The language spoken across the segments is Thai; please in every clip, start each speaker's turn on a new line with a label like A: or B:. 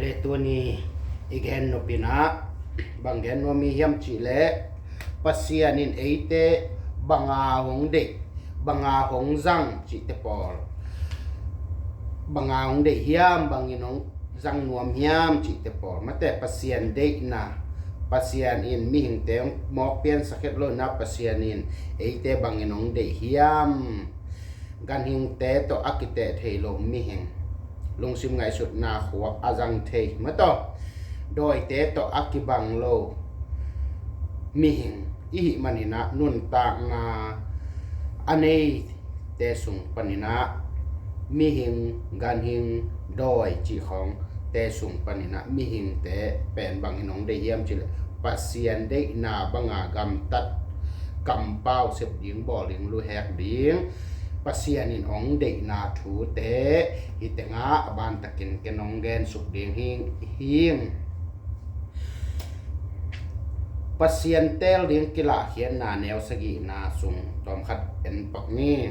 A: le tu ni igen no pina banggen no mi hiam chi le pasian in eite banga hong de banga hong zang chi te pol banga hong de hiam bangin hong zang nuam hiam chi te pol mate pasian de na pasian in mi hing te mok pian sakhet lo na pasian in eite bangin hong de hiam gan hing te to akite thei lo mi hing lung sim ngai sut na khuak azang thei ma to doi te to akibang lo mi hing i manina nun ta na anei te sung panina mi hing gan hing doi chi khong te sung panina mi hing te pen bang inong de hiam chi pasien de na banga gam tat kam pau sep ding boling lu hek ding pasian in ong de na thu te itenga ban takin kenong gen suk ding hing pasian tel ding kila hian na neo sagi na sung tom khat en pak ni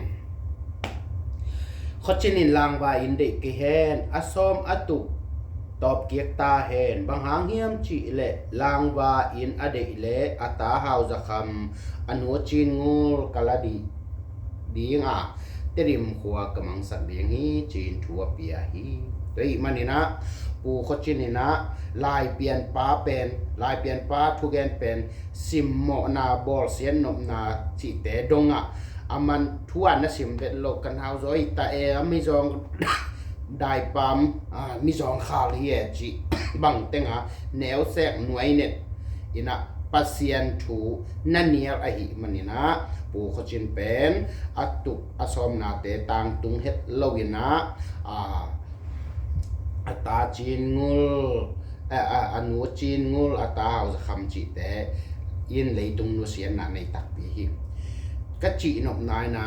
A: khochin in langwa in de ki hen asom atu top kiek ta hen bang hang hiam chi le langwa in ade le ata hau zakham anu chin ngul kaladi ding a terim khuwa kamang sak ding hi chin thua pia hi dei manina pu khochinina lai pian pa pen lai pian pa thu gen pen sim mo na bol sian nom na chi te donga aman thuan na sim bet lo kan hau zoi ta e mi jong dai pam mi jong khal hi e chi bang tenga neo sek nuai net ina pasian thu nanial a hi manina pu khochin pen atuk asom na te tang tung het lowina ata chin ngul anu chin ngul ata hau kham chi te in leitung nu sian na nei tak pi hi ka chi nop nai na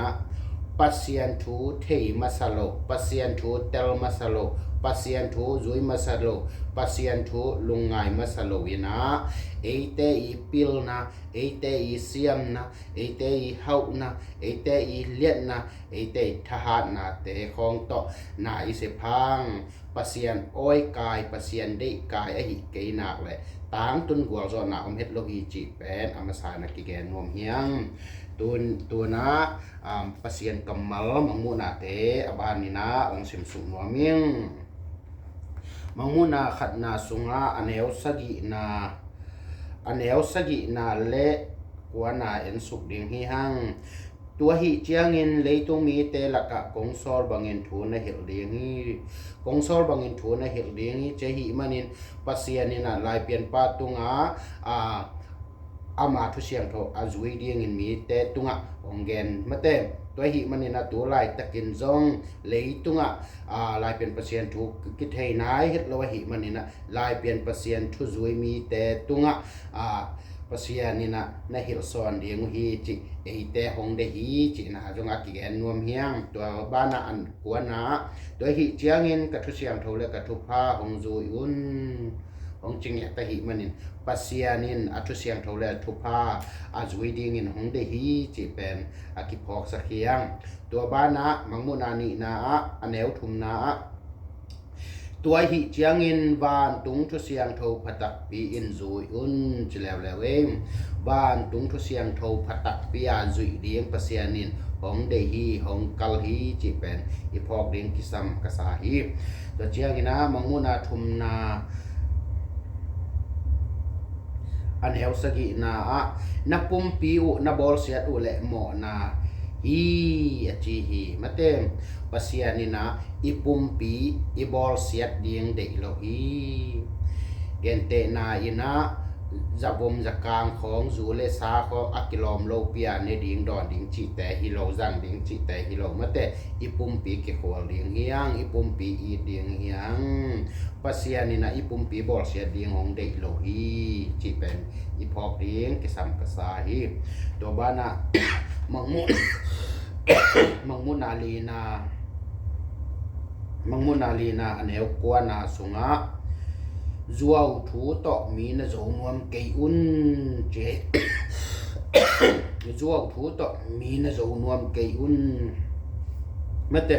A: pasian thu thei masalo pasian thu tel masalo pasian thu zui masalo pasian thu lungai masalo ina eite I pil na eite I siam na eite I hau na eite I liet na eite thahat na te khong to na I se phang pasian oi kai pasian de kai a hi ke nak le tang tun gwal zo na om het lo hi chi pen amasa na ki gen nom hiang tu na pasian kamal mangmuna te abanina ong sim su noming mangmuna khatna sunga aneu sagi na le kuana en suk ding hi hang tua hi chiangin leitung mi te laka kongsol bangin thu na hil ding hi kongsol bangin thu na hil ding hi che hi manin pasianina lai pian pa tunga ama thu siang tho azui ding in mi te tunga ongen mate to hi manina tu lai takin zong leitunga lai pian pasien thu ki thei nai het lo hi manina lai pian pasien thu zui mi te tunga pasianina na hil son ding hi chi eite hong de hi chi na jonga ki gen nuam hiang to bana an kuana to hi chiangin ka thu siang tho le ka thu pha hong zui un hong ching ya ta hi manin pasianin athu siang tho le thu pha azui ding in hong de hi chi pen akiphok sakhiang to bana mangmuna ni na aneu thum na tua hi chiangin van tung thu siang tho phatak pi in zui un chilew lewe van tung thu siang tho phatak pi a zui ding pasianin hong de hi hong kal hi chi pen iphok ding kisam kasa hi to chiangina mangmuna thum na an heu sagi na pumpi u na bol siat u le mo na hi achi hi matem pasianina ipumpi I bol siat ding de lo hi gente na ina zabom zakang khong zu le sa khong akilom lo pia ne ding don ding chi te hi lo zang ding chi te hi lo mate ipumpi ke khol ding hiang ipumpi I ding hiang pasianina ipumpi bol siat ding hong de lo hi chi pen iphok ding ke sam ka sa hi to bana mangmun alina aneu kwa na sunga zuaw thu to mi na zo nuam ke un che zuaw thu to mi na zo nuam ke un mate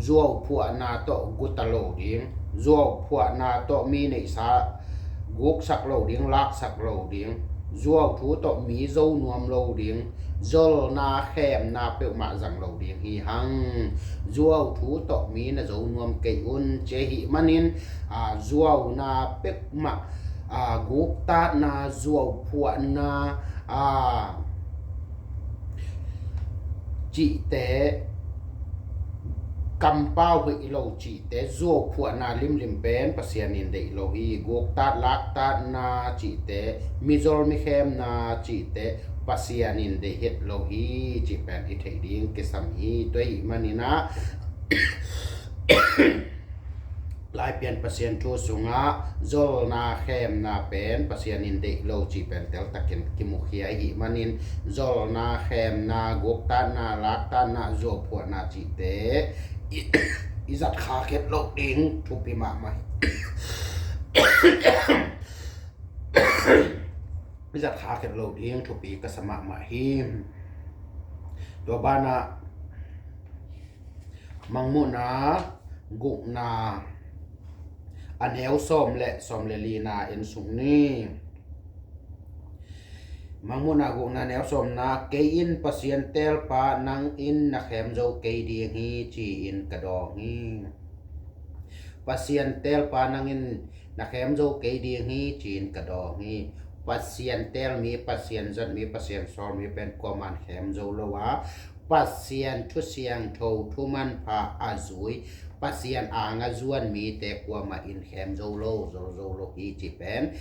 A: zuaw phu na to gutalo ding zuaw phua na to mi nei sa guk sak lo ding lak sak lo ding zuaw thu to mi zo nuam lo ding zol na khem na pe ma jang lo ding hi hang zuaw thu to mi na zo nuam ke un che hi manin zuaw na pe ma guk ta na zuaw phua na chị tế cầm bao vị lâu chỉ tế ruột phụ na lim lim ben pasien in de lo hi gok ta lak ta na chỉ tế mizol mi khem na chỉ tế pasien in de het lo hi chỉ pen hi thei ding ke sam hi toi manina lai pian pasien thu sunga zol na khem na pen pasien in de lo chi pen tel takin ki mu khia hi manin zol na khem na gok ta na lak ta na zo phu na chi te izat kha ket lo ding thu pi ma mai izat kha ket lo ding thu pi ka sama ma hi to bana mangmu na guk na anh héo xòm lệ lì na in sung ni mang mu na gu na néo xòm na cây in pasien tel pa nang in na khem zo cây đi hi chỉ in cả đò hi pasien tel pa nang in na khem zo cây đi hi chỉ in cả đò hi pasien tel mi pasien zat mi pasien xòm mi pen qua man khem zo lo wa pasien thu siang thâu thu man pa azui pasien anga zuan mi te kwa ma in khem zo lo hi chi pen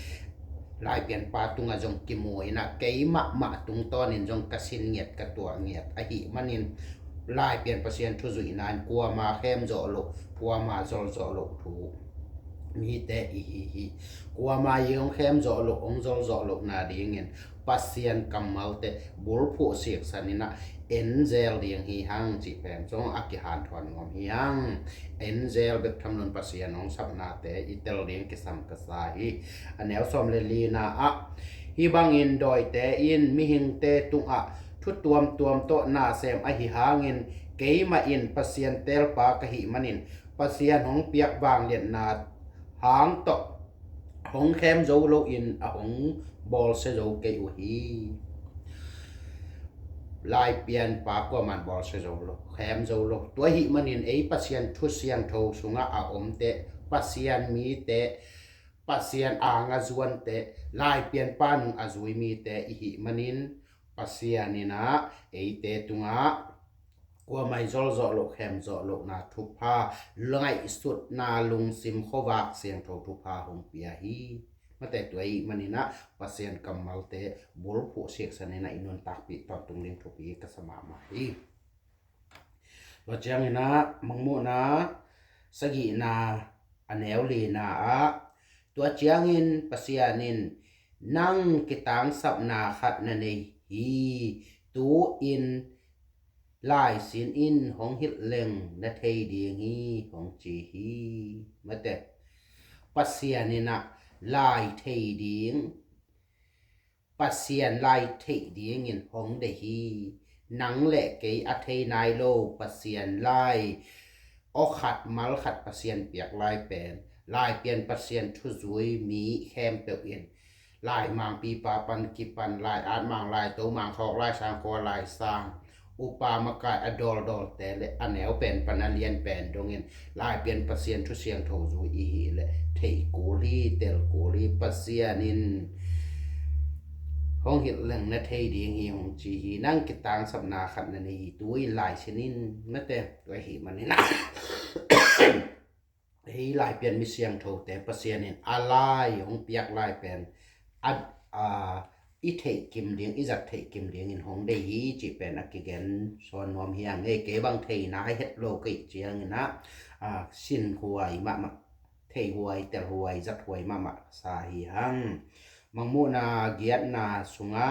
A: lai pian pa tunga jong ki moi na kei ma tung ton in jong kasin nget ka tua nget a hi manin lai pian pasien thu zui nan kwa ma khem zo lo kwa ma zol lo thu mi te hi kwa ma yong khem zo lo ong zol lo na ding in pasien kamal te bul phu siek sanina enzel ding hi hang chi pen chong akihan thon ngom hi hang enzel be thamnon pasien ong sapna te itel ding ki sam ka sa hi anel som le li na hi bang in doi te in mi hing te tung thu tuam to na sem a hi hangin keima in pasien tel pa ka hi manin pasien hong piak wang lian na hang to hong khem zo lo in hong bol se zo ke u hi lai pian pa ko man bol se zo lo khem zo lo to hi manin ei pasien thu siang tho sunga om te pasien mi te pasien anga zuan te lai pian pan azui mi te hi manin pasien ina ei te tunga qua mai zol lo khem zo lo na thu pha lai sut na lung sim khowak siang tho thu pha hong pia hi mate tuai manina pasien kamal te bul phu sek sanena inon tak pi to tung ling thu pi ka sama ma hi lo chang ina mangmu na sagi na aneu li na tua chiang in pasianin nang kitang sap na khat na nei hi tu in lai sin in hong hit leng na thei ding hi hong chi hi mate pasianina lai thei ding pasien lai thei ding in hong de hi nang le ke a thei nai lo pasien lai o khat mal khat pasien piak lai pen lai pian pasien thu zui mi khem pe in lai mang pi pa pan ki pan lai at mang lai to mang khok lai sang ko lai sang upa makai adol te le anel pen panalian pen dongin lai pian pasien thu siang tho zui hi le thei ko li tel ko li pasien in hong hit leng na thei ding hi hong chi hi nang kitang sap na khat na ni tui lai sinin na te toi hi manina hi lai pian mi siang tho te pasien in alai hong piak lai pen i thei kim ding i zat thei kim ding in hong de hi chi pen akigen son nom hiang e ke bang thei na het lo ke chiang na sin huai ma thei huai tel huai zat huai ma sa hi hang mangmu na giat na sunga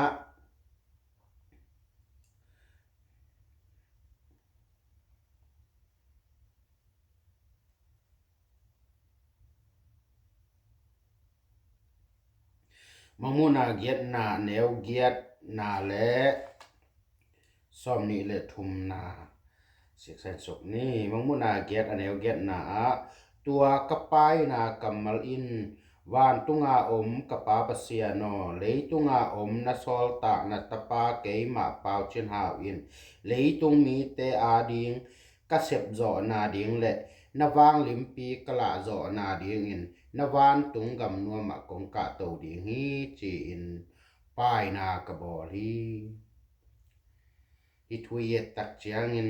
A: mangmu na giat na neu giat na le som ni le thum na sik sen sok ni mangmu na giat aneu giat na ตัวกระป้ายนากำมัลอินวานตุงาอมกระปาปเสียนอเลยตุงาอมนาซอลตานาตปาเกยมาเปาเชนหาวินเลยตุงมีเตอาดิงกระเสบจอนาดิงเละนวางลิมปีกละจอนาดิงอินนวานตุงกำนัวมะกงกะโตดิงฮีจีอินป้ายนากระบอลีอิทวีตักเจียงอิน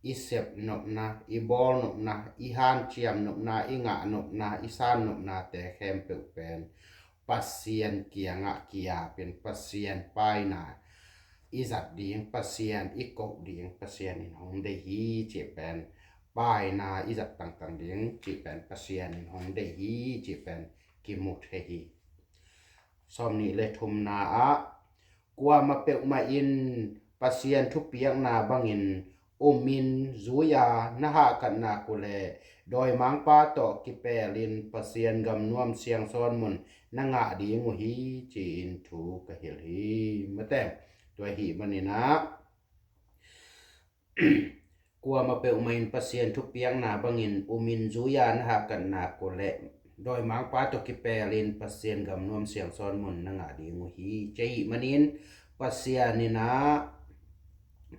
A: อีเสบนบนาอีบอลนบนาอีฮันเจียมนบนาอีงะนบนาอีซานนบนาแต่แคมเปลเป็นปัสเซียนเกียงะเกียเป็นปัสเซียนป้ายนาอีจัดดีงปัสเซียนอีกบดีงปัสเซียนอินหงเดฮีเจเป็นป้ายนาอีจัดต่างๆดีงจีเป็นปัสเซียนอินหงเดฮีจีเป็นกิมุทเฮฮีสอมนี้เลยทุมนาอะกว่ามาเปลมาอินปัสเซียนทุกเปียกนาบังอินอุมินจูยานะฮะกันนากุเลโดยมังปาโตกิเปลินปัสเซียนกำนวมเสียงซ้อนมุนนางะดีงูฮีจีนถูกะเฮลฮีมาแต่ตัวฮีมันนี่นะกลัวมาเปลมาอินปัสเซียนทุกเปียกนาบังอินอุมินจูยานะฮะกันนากุเลโดยมังปาโตกิเปลินปัสเซียนกำนวมเสียงซ้อนมุนนางะดีงูฮีจีมันนินปัสเซียนนี่นะ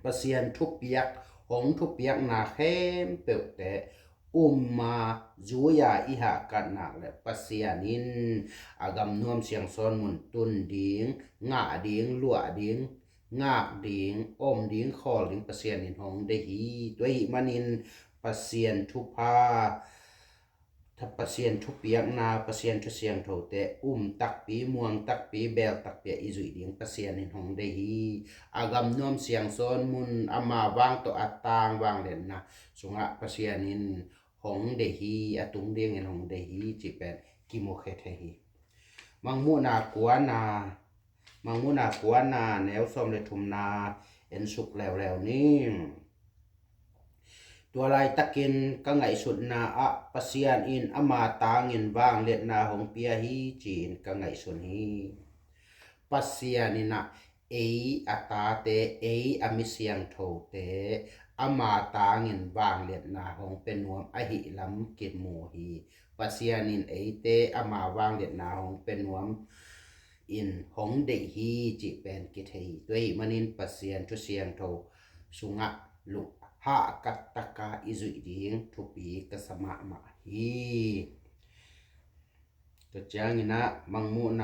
A: ปัสเซียนทุกเปียกหงทุกเปียกนาเข้มเปิดแต่มาจูยาอิหากันนักและปัสเซียนินอากำนวมเสียงซ้อนมุนตุนดิงงะดิงลัวดิงงากดิงดิงคอลิงปัสเซียนินหงได้ฮีตัวหิมันินปัสเซียนทุกพาถ้าปัสเซียนทุกเปียกนาปัสเซียนทุเสียงโถแต่ตักปีม่วงตักปีเบลตักเปียอิจุยดิงปัสเซียนินหงได้ฮีอากำนวมเสียงซ้อนมุนอามาวางตัวอัตตางวางเล่นนะสุงะปัสเซียนินหงเดฮีอตุงเดียงเงินหงเดฮีจีเป็นกิโมเคเทฮีมังมูนากัวนาแนวสมเลทุมนาเอ็นสุกแล้วนี่ตัวลายตะกินก็ไงสุดนาอะปัสเซียนอินอามาตางินวางเล็ดนาหงเปียฮีจีนก็ไงสุนฮีปัสเซียนินะอัตาเตอามิเซียงโถเตอามาตางินวางเล็ดนาหงเป็นนวมอหิลำกินโมฮีปัสเซียนินเตอามาวางเล็ดนาหงเป็นนวมอินหงเดฮีจีเป็นกิเทฮีตัวมันินปัสเซียนทุเซียงโถสุงะลุหะกัตตะกาอิจุดิงทุปีกสมะมาฮีตัวจางนะมังมุน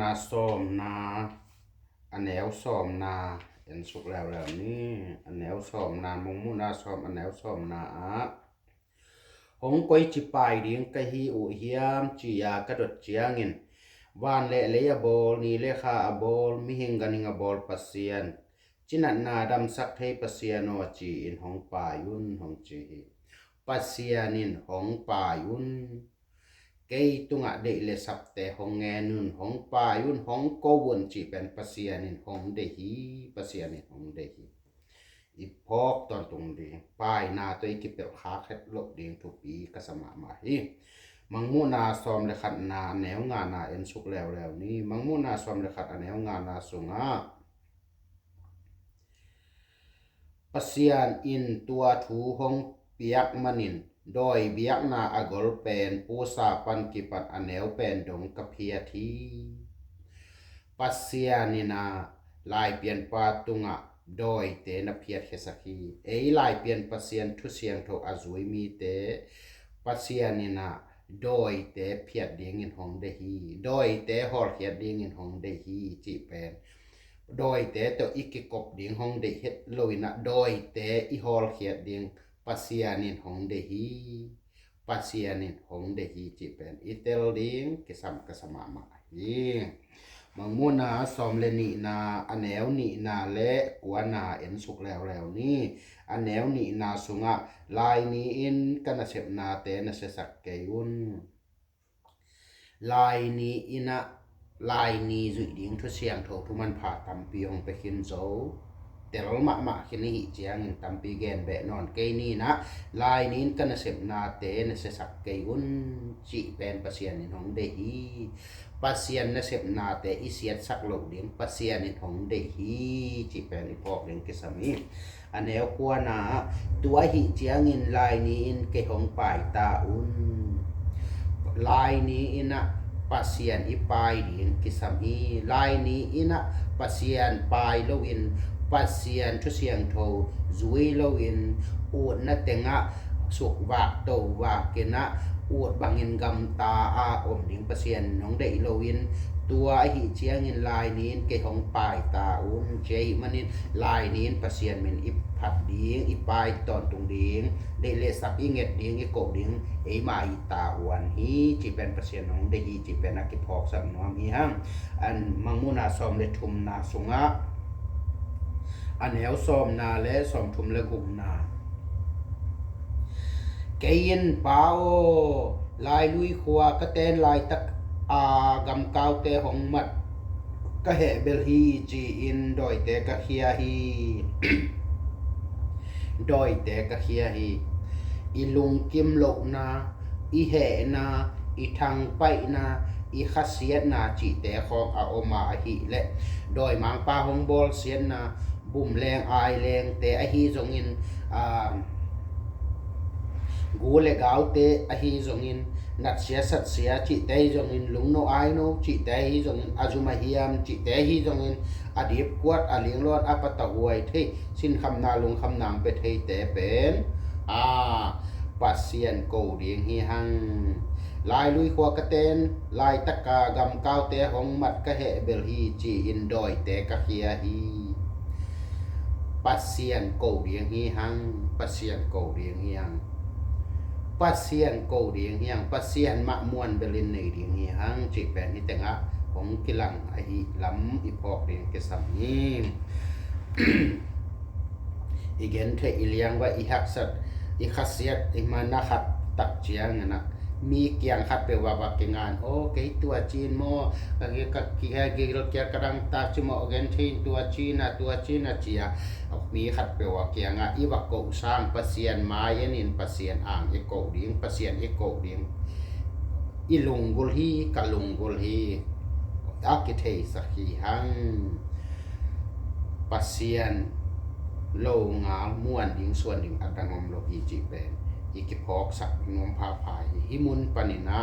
A: าสอมนาอันแนวสอมนาเห็นสุกแล้วนี่อันแนวสอมนามังมุนาสอมอันแนวสอมนาหงกอยจิปายดิงกะฮีอุเฮียมจียากระดดเจียงินวานเละเลยบอลนี่เลขาบอลมิหิงกันหิงบอลปัสเซียนจินัดนาดำสักเทปัสเซียนอจีอินหงป่ายุนหงจีปัสเซียนินหงป่ายุนเกยตุงะเดเลสับแต่หงแงนุนหงป่ายุนหงโกวนจีเป็นปัสเซียนินหงเดฮีปัสเซียนินหงเดฮีอีพอกตอนตรงดีป้ายนาตัวอีกิเปลขาแคทลบดีทุกปีกสมามาฮีมังมูนาซอมเลขัดนาแนวงานนาเอ็นสุกแล้วนี่มังมูนาซอมเลขัดแนวงานนาสุงะปัสเซียนอินตัวถูหงเปียกมันินโดยเบียกนาอากลเป็นปูซาปันกิปัดอแนวเป็นดงกะเพียทีปัสเซียนินาลายเปลี่ยนปาตุงะโดยเตนเพียเฮสักีลายเปลี่ยนปัสเซียนทุเสียงโทอาจุยมีเตปัสเซียนินาโดยแต่เพียดเดียงอินหงเดฮีโดยแต่ฮอลเฮียดเดียงอินหงเดฮีจีเป็นโดยแต่ตัวอีกกบเดียงหงเดเฮ็ดลอยนะโดยแต่อีฮอลเฮียดเดียงปัสเซียนินหงเดฮีปัสเซียนินหงเดฮีจีเป็นอีเตลเดียงกสมามาฮีมังมูนาซอมเลนีนาอันแนวนีนาและกัวนาเอ็นสุกแล้วนี่อันแนวนีนาสุงะลายนี้อินกันเสพนาเตนเสสักเกยุนลายนี้อินะลายนี้จุดดิ่งทุเสียงโถทุมันผ่าตำปีองไปขินโซแต่เรามาขินนี้เจียงตำปีแกนเบนอนเกนี่นะลายนี้กันเสพนาเตนเสสักเกยุนจีเป็นปัสเซียนในของเดฮีปัสเซียนนเสพนาแต่อิเสียดสักโลกเดียงปัสเซียนในของเดฮีจีเป็นอีพอกเดียงกิสามี อันแนวกัวนาตัวหิเจียงินลายนี้อินเกหงป่ายตาอุนลายนี้อินะปัสยนอีปายดินกิสัมอีลายนี้อินะปัสยนปายโลวินปัสยนทุเสียงโทจุยโลวินอูดนัเตงะสุกวากโตวากเกนะอูดบังอินกำตาอาอมดิงปัสยนน้องเดโลวินตัวหิเจียงินลายนี้เกหงปายตาอุนเจหิมันินลายนี้ปัสยนมินอิผัดดิงอีปายตอนตุงดิงได้เลสักอีเงดดิงอีโกดิงเอมาอีตาอวนฮีจีเป็นปัสยนน้องได้ฮีจีเป็นนักกิพอกสักน้อมฮีฮังอันมังมุนาซอมเลทุมนาสุงะอันแนวซอมนาและซอมทุมและกุมนาเกยินเปาลายลุยขวากระเตนลายตักกำกาวเตหงมัดก็เหเบลฮีจีอินดอยเตกะเฮียฮี ดอยเตกะเฮียฮีอีลุงกิมโลนาอีเหนาอีทางไปนาอีขัดเสียนาจีเตของอาโอมาฮีและดอยมังปาหงบอลเสียนาบุ่มแรงอายแรงแต่อฮีจงอินกูเลกาวเตอฮีจงอินนัดเสียสัตเสียจิเตจงอินลุงโนไอโนจิเตฮีจงอินอาจุมาฮิยามจิเตฮีจงอินอดีบกวดอเลียงรอดอปตะหวยที่สิ้นคำนาลุงคำนางไปเทแต่เป็นปัสเซียนโกเดียงฮีหังลายลุยขวากระเตนลายตะกากำกาวเตหงมัดกะเหเบลฮีจีอินดอยเตกะเฮียฮีปัสเซียนโกเดียงฮีหังปัสเซียนโกเดียงฮีหังปัสเซียนโกเดียงฮีหังปัสเซียนมะมวนเบลินในเดียงฮีหังจีเป็นนิเตงะของกิลังไอลำอีพอกเดียงเกสัมนี้อีเกนเทอีเลียงว่าอีฮักสัตอีขัดเสียดอีมานาขัดตักเจียงนะมีเกียงขัดเปว่าบักงานโอเคตัวจีนโมก็กี่แค่กี่รถเกียร์กระดังตาจิโมเกนทีตัวจีนเจียมีขัดเปว่าเกียงอีวักโกสร้างปัสเซียนไม้ยันินปัสเซียนอ่างอีโกดิงปัสเซียนอีโกดิงอีลุงกุลฮีกะลุงกุลฮีอากิเทสักฮีหังปัสเซียนโลงาม่วนดิงส่วนดิงอัตงอมโลกีจีเป็นอีกิพอกสักนวมพาพายหิมุนปนินะ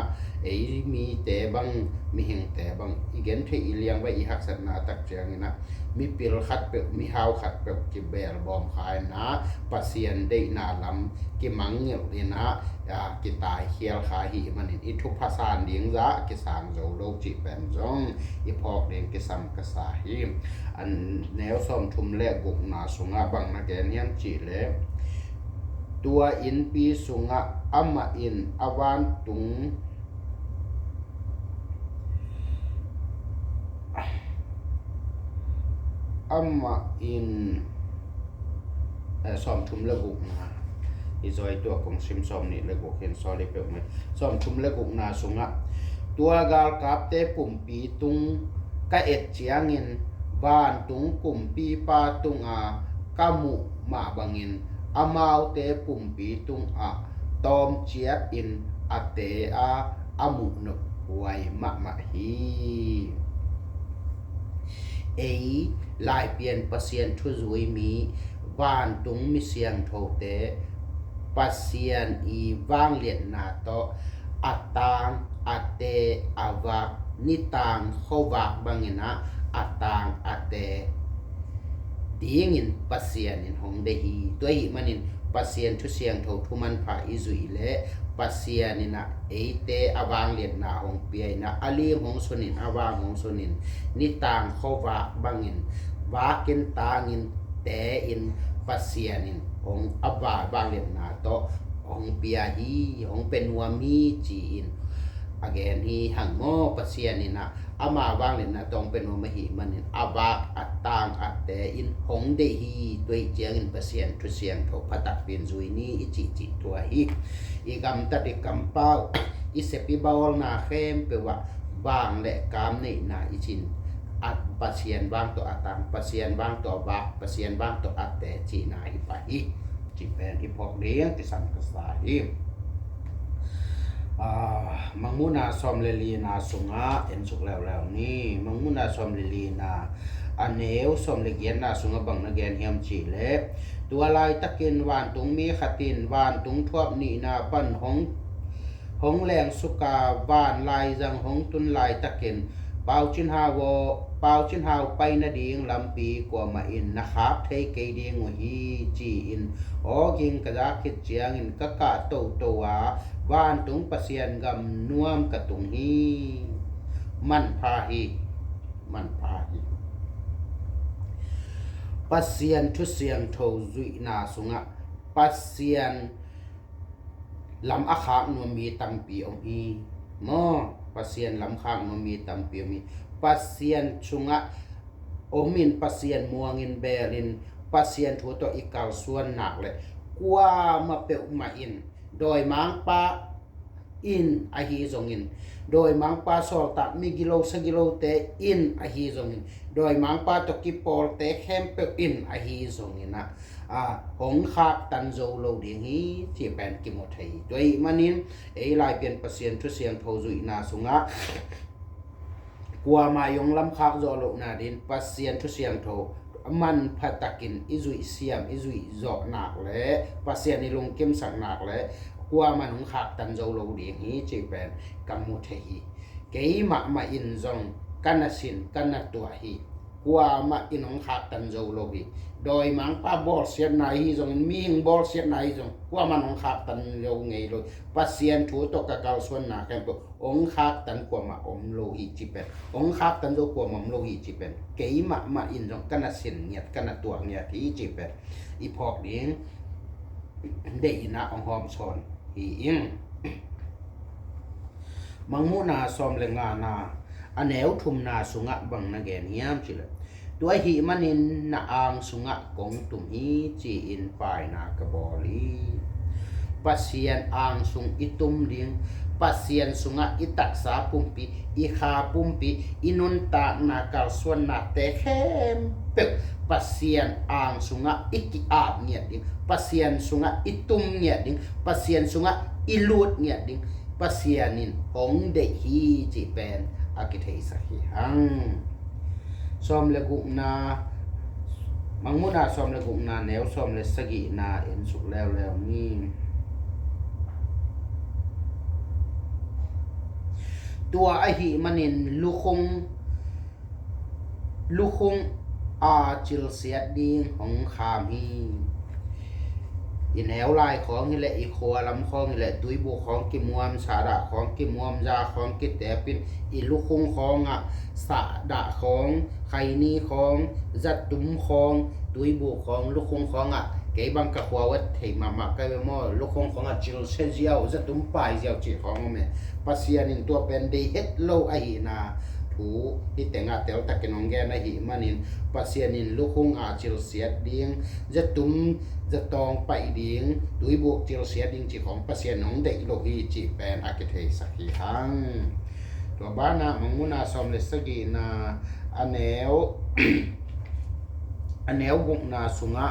A: มีแต่บังมีเฮงแต่บังอีเกนเทอีเลียงไว้อีหักสัตนาตักเจียงนะมีปิลขัดเปมีฮาวขัดเปกิเบลบอมขายนะปัสเซียนได้นาลำกิมังเงียวเลยนะกิตายเคียลขาหีมันอิทุพาสานเดียงจะกิสางโจโลจิเป็นจงอีพอกเดียงกิสัมกษาหิอันแนวซ้อมทุมแลกกุกนาสุงาบังนะแกเนียนจีเล่ตัวอินปีสุงะอัมมาอินอวานตุงอัมมาอินซ้อมทุมละกุกนาอีจอยตัวของซิมซ้อมนี่ละกุกเห็นซอได้เปล่าไหมซ้อมทุมละกุกนาสุงะตัวกาลกับเตปุ่มปีตุงกะเอ็ดเจียงินบ้านตุงกุ่มปีปาตุงกามุมาบังอินamau te pumpi tungตอมเจียบอินเตอามุนกไวมะมะฮีลายเปลี่ยนปัสเซียนทุจวยมีบ้านตุงมิเสียงโทเตปัสเซียนอีว่างเลียนนาโตอัตตางเตอาวานิตางเข้าวากบังเงินะอัตตางเตดีงินปัสเซียนอินหงเดฮีตัวหิมันอินปัสเซียนทุเสียงโททุมันผาอิจุยและปัสเซียนนะเตอวางเลียนนาหงเปียนะอลีหงสุนินอวางหงสุนินนิตางเข้าวากบังอินวากินตางินแต่อินปัสเซียนินหงอบาบางเลียนนาโตหงเปียฮีหงเป็นวามีจีอินagain hi hang mo pasien ni na ama wang le na tong pen mo hi man awak atang ate in hong de hi toi chiang in pasien thu siang tho phatak pin zui ni ichi chi tua hi i gam ta de kam pau i se pi baol na khem pe wa wang le kam nei na ichin at pasien wang to atang pasien wang to ba pasien wang to ate chi na hi pa hi chi pen hi phok ding ti sam ka sa hiมังมุนาซอมเลลีนาสุงะเอ็นสุกแล้วนี่มังมุนาซอมเลลีนา อันเนวสมเลเกียนนาสุงบังนาแกนเฮียมจีเล็ตัวลายตะกินวานตุงมีขตินวานตุงทวบนีนาปันหงแรงสุกาวานลายจังหงตุนลายตะกินเปาชินฮาวเปาชินฮาวไปนาดิงลำปีกว่ามาอินนะครับเทเกดิงวฮีจีอินโอกิงกระดาคิดเจียงอินกะกะโตโตวาวานตุงปะเซียนกำนวมกะตุงฮีมันพาฮีปัสเซียนทุเสียงโทจุยนาสุงะปัสเซียนลำอาขากนวมีตัมปีอมีมอปัสเซียนลำขากนวมีตัมปีอมีปัสเซียนสุงะอมินปัสเซียนมัวงินเบรินปัสเซียนทัวตัวอีกาส่วนหนักเลยกว่ามาเปอุมาอินโดยมังปาอินอหิจงอินโดยมังปาสอลตักมีกิโลสกิโลเตอินอหิจงอินโดยมังปาตกิปอลเตเข้มเปอินอหิจงอินนะหงขากตันโจโลดีฮีที่เป็นกิโมไทยโดยมันนินลายเป็นเปอร์เซ็นต์ทุเสียงโทจุยนาสุงะกว่ามายงลำขากโจโลนาดินเปอร์เซ็นต์ทุเสียงโทมันพัตกินอิจุยเสียมอิจุยโจหนักและเปอร์เซ็นต์ในลงเข้มสักหนักและกว่ามันหงขากตันโจโลดีฮีที่เป็นกัมมุไทยเกี่ยมาอินจงกันนัสินกันนัตัวฮีกว่ามาอินหงขากตันโจโลฮีโดยมังป้าบอลเสียไหนจงมีงบอลเสียไหนจงกว่ามันหงขากตันโลไงเลยปัสเซียนถูตกกะเกาส่วนหนาแค่ตัวองขากตันกว่ามาอมโลหิจิเป็นองขากตันโจกว่ามาโลหิจิเป็นเกี่ยมาอินจงกันนัสินเนี่ยกันนัตัวเนี่ยที่จิเป็นอีพอกนี้ได้ยินะองหอมชอนอิงมังมูนาซอมเลงานาอันแนวทุมนาสุงะบังนาแกนเฮียมจิเลตัวหิมันินนาอังสุงะกงตุมฮีจีอินปายนากะบอลีปัสเซียนอังสุงอิตุมดิงปัสเซียนสุงะอิตักษาปุมปีอิคาปุมปีอินุนตานากาส่วนนาเตเข้มเปกปัสเซียนอังสุงะอิกิอาบเนี่ยดิงปัสเซียนสุงะอิตุมเนี่ยดิงปัสเซียนสุงะอิลูดเนี่ยดิงปัสเซียนินองเดฮีจีเป็นอากิเทสักหังซอมเลกุนามังมุนาซอมเลกุนาแนวซอมเลสกินาเอ็นสุกแล้วนี่ตัวไอหิมันินลูคงอาจิลเสียดีของขามฮีอินแหวลายของนี่แหละอีโคลำของนี่แหละตุยบุของกิมวมสาดะของกิมวมยาของกิแต่ปินอีลูกคงของสาดะของไข่นีของจัดตุ้มของตุยบุของลูกคงของเก๋บังกะหัววัดเทมาไกไปมอลูกคงของจิลเซเจียวจัดตุ้มปลายเจียวจีของแม่ปัสเซียนินตัวเป็นเดเฮ็ดโลไอนาถูที่แต่งเตลตะกินองแกนะหิมันินปัสเซียนินลูกคงจิลเสียดดิงจัดตุ้มจะตองไปดิงตุยบวกจิลเสียดิงจีของปัสเซียนของเด็กโลหีจีเป็นอากิเทสักขีหังตัวบ้านมังมุนาซอมเลสกีนาอันแนวบุกนาสุงะ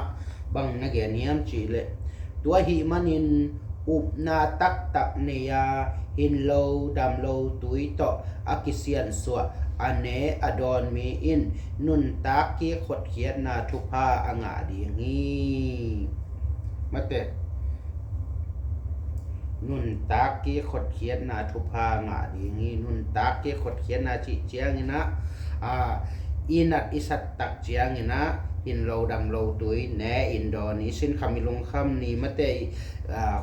A: บังนักเนียมจีเลตัวหิมันินอุบนาตักเนียหินโลดำโลตุยต่ออากิเซียนสวะอันเนอดอนมีอินนุนตากีขดเขียนนาทุพาอ่างดีงี้มาเตนุนตากีขดเขียนนาทุพาอ่างดีงี้นุนตากีขดเขียนนาจิเจียงนะอินัดอิสัตตักเจียงนะอินโลดำโลตุยแนอินโดนีสินคำมิลงคำนี้มาเต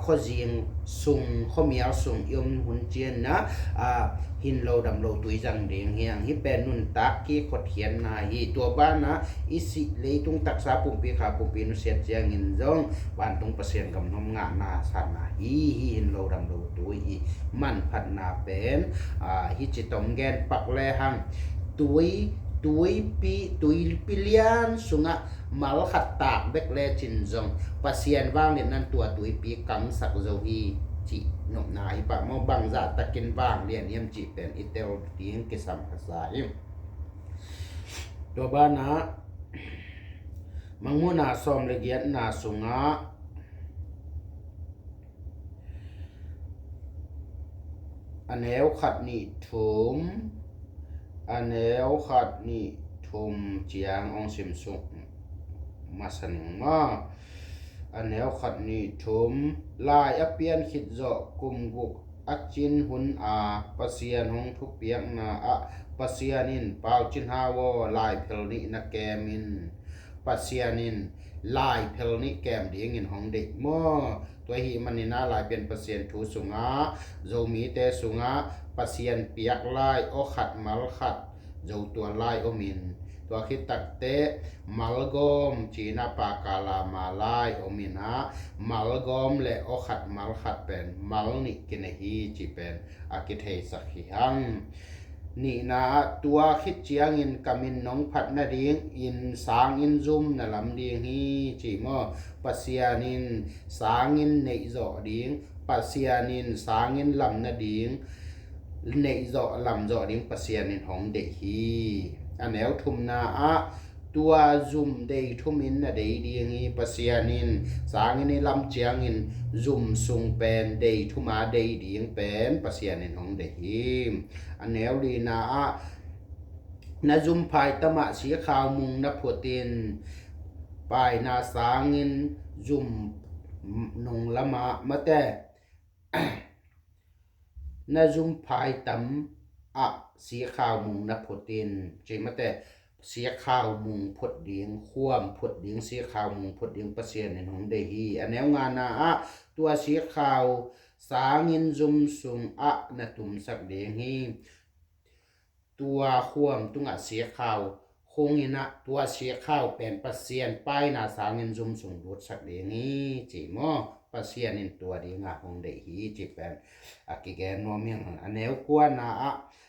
A: ข้อจีงสุงข้อมีเอาสุงยมหุ่นเจียนนะหินโลดำโลตุยจังเดียงเฮียงฮิเป็นนุนตักกี้ขดเขียนนาฮีตัวบ้านนะอิสิเลยตุงตักษาปุ่มปีขาปุ่มปีนุเสียเจียงอินจงบ้านตุงเปอร์เซ็นต์กับน้องงานนาสานาฮีหินโลดำโลตุยมันพัดนาเป็นฮิจิตอมแกนปักแลหังตุยปีเลียนสุงะมาลขัดตากเบกเลจินจงปัสเซียนว่างเนี่ยนั่นตัวตุยปีกังสักโจฮีจีนมนายปะมอบางจัดตะกินว่างเรียนเยี่ยมจีเป็นอิเตลตีนกิสัมภาษาตัวบ้านนะมังมุนาซอมละเอียดนาสุงะอันแนวขัดนี่ถุมอันแนวขัดนี่ถ ทุมเจียงองสิมสุกมาสนิงมาอันแนวขัดนี้ทุมลายอเปียนขิดเจาะกุมกุกอักจินหุนปะเซียนหงทุกเปียกนาปะเซียนินเปาจินฮาวอลายเพลนินักแกมินปะเซียนินลายเพลนิแกมเดียงินหงเด็กมอตัวหีมันนี่นาลายเป็นปะเซียนทูสุงาโจมีแต่สุงาปะเซียนเปียกลายโอขัดมัลขัดโจตัวลายโอมินตัวคิดตักเตมัลกอมจีนาปากาลามาลายโอมินามัลกอมและโอขัดมัลขัดเป็นมัลนิกินฮีจีเป็นอากิเทสักฮิฮังนี่นะตัวคิดเจียงอินกามินน้องพัดนาดิงอินสางอินซุมนาลำดีฮีจีมอปัสยานินสางอินเนจอดิงปัสยานินสางอินลำนาดิงเนจอลำจอดิงปัสยานินของเดฮีอันแนวทุมนาตัวซุมเดย์ทุมินนะเดย์ดีงี้ปัสยานินสางอินลำเจียงอินซุมซุงเป็นเดย์ทุมาเดย์ดีงเป็นปัสยานินของเดฮีอันแนวดีนาซุมภายตมะสีขาวมุงนับผัวเตียนปายนาสางินซุมนงละมะแต่นาซุมภายตำสีขาวมุงนับผัวเตียนใจมะแต่สีขาวมุงพดเดียงคว่ำพดเดียงสีขาวมุงพดเดียงประเสียนในของเดฮีอันแนวงานตัวสีขาวสางินซุมสุงนะตุมสักเดียงฮีตัวคว่ำตุงเสียขาวคงอินะตัวเสียขาวเป็นประเสียนป้ายนาสางินซุมสุงรถสักเดียงฮีจีมอประเสียนินตัวดีงาของเดฮีจีเป็นกิแกนอมยังอันแนวกวน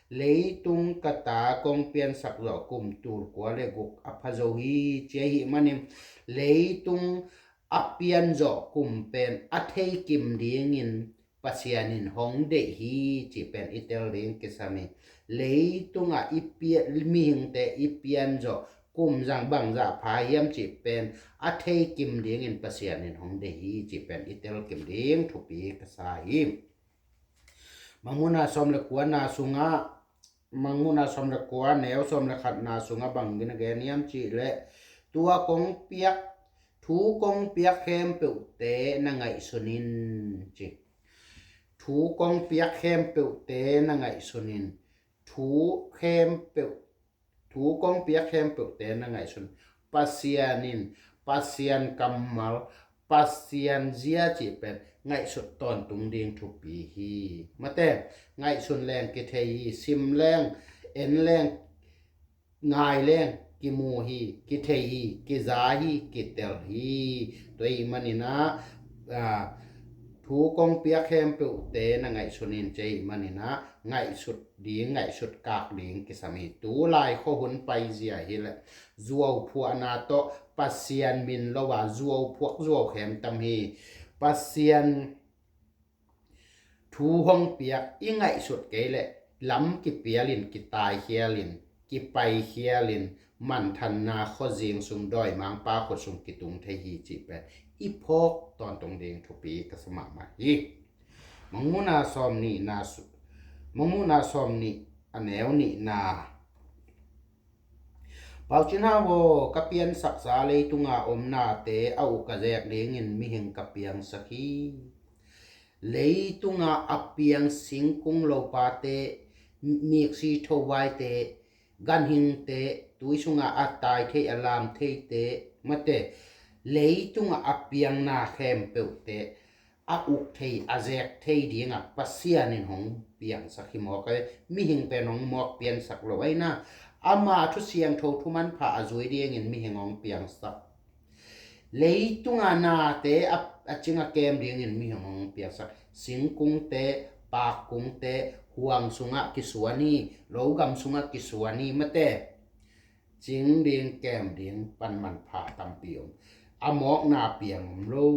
A: lấy tung cả ta công pian sạc rõ cùng tur của lệ gục aphazohi chế hi manim lấy tung apian rõ cùng pen athei kim diengin pasianin hong de hi chỉ pen itel ring kesami lấy tung ipian mi hing te ipian rõ cùng rằng bằng dạ phai yam chỉ pen athei kim diengin pasianin hong de hi chỉ pen itel kim dieng thupi kasai manguna som le kuana sunga manguna som le kwa neo som le khat na sunga bangin geniam chi le tua kong piak thu kong piak khem pe te na ngai sunin chi thu kong piak khem pe te na ngai sunin thu kong piak khem pe te na ngai sun pasian kamal pasian zia chi pen ngay suốt tòn tung điên thuộc bì hi mà tên ngay xuân len cái thầy sim len en len ngài len cái mù hi cái thầy hi cái giá hi cái tel hi tôi mà nina thu công piak hem pe te na ngay xuân in chơi mà nina ngay suốt điên ngay suốt cạc điên cái sami tú lại khó hun bay gì hi là zuo phua na to pasian min lo wa zuo hem tam hi pasian thu hong piak ingai sut kele lam ki pialin ki tai hialin ki pai hialin man than na kho jing sum doi mang pa kho sum ki tung thei hi chi pe i phok ton tong ding thu pi ka sama ma hi manguna som ni na su manguna som ni aneu ni na pau china wo kapian saksa le tunga omna te au ka jek lengin mi hing kapiang sakhi lấy tunga apiang singkung lo pa te mixi thowai te gan hing te tuisunga atai the alam the te mate lấy tunga apiang na khem pe te a uk thei azek thei dinga pasianin hong piang sakhi mo ka mi hing pe nong mok pian sak lo ai na ama thu siang tho thu man pha azoi dieng in mi hengong piang sak lấy tunga na te achinga kem ding in mi hong piang sak singkung te pak kung te huang sunga kisuani logam sunga kisuani mate ching ding kem ding pan man pha tam piom amok na piang lo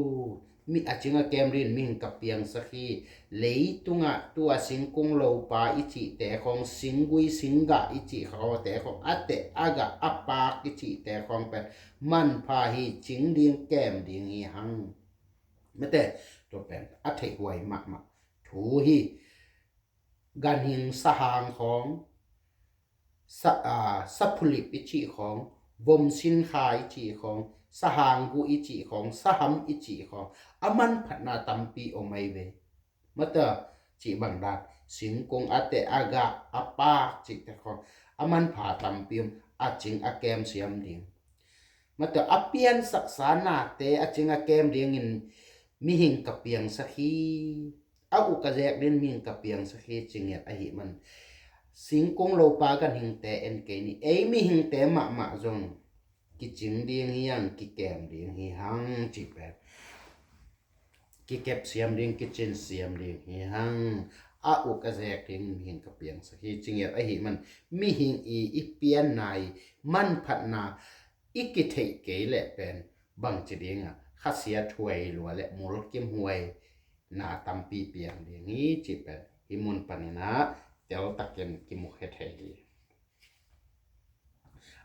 A: mi achinga kem rin min ka piang sakhi lei tunga tua singkung lo pa ichi te khong singui singa ichi kho te khong ate aga apa ichi te khong pe man pha hi ching ding kem ding hi hang mate to pen athe huai ma thu hi gan hing sahang khong สัพพุลิปอิจิของวมสินคาอิจิของสหางกูอิจิของสหัมอิจิของอามันพัฒนาตัมปีโอไม่เวมาเตอจิบังดาสิงกงอาเตอากาอาปาจิตของอามันผ่าตัมปีมอาจิงอาเกมเสียมดิ่งมาเตออาเปียนศักษานาเตอาจิงอาเกมดิ่งอินมีหิงกับเปียงสักฮีอาอุกะแจกเล่นมีหิงกับเปียงสักฮีจิงเงียอหิมันสิงกงโลปากันหิงเตเอ็นเกนี่เอมีหิงเตมะจงกิจิงดิ่งเฮียงกิแกมดิ่งฮีหังจิแปดกิเก็บเสียมดิ่งกิจินเสียมดิ่งฮีหังอาอุกะแจกดิ่งมีหิงกับเปียงสักฮีจิงเงียอหิมันมีหิงอีเปียนในมันพัฒนาอีกิเทเกเลเป็นบังจิดิ่งอ่ะข้าเสียถวยหลัวและมูลกิมหวยนาตัมปีเปียงดิ่งนี้จิเป็นหิมุนปานินะเดี๋ยวตะเกียนกิมุขเทดี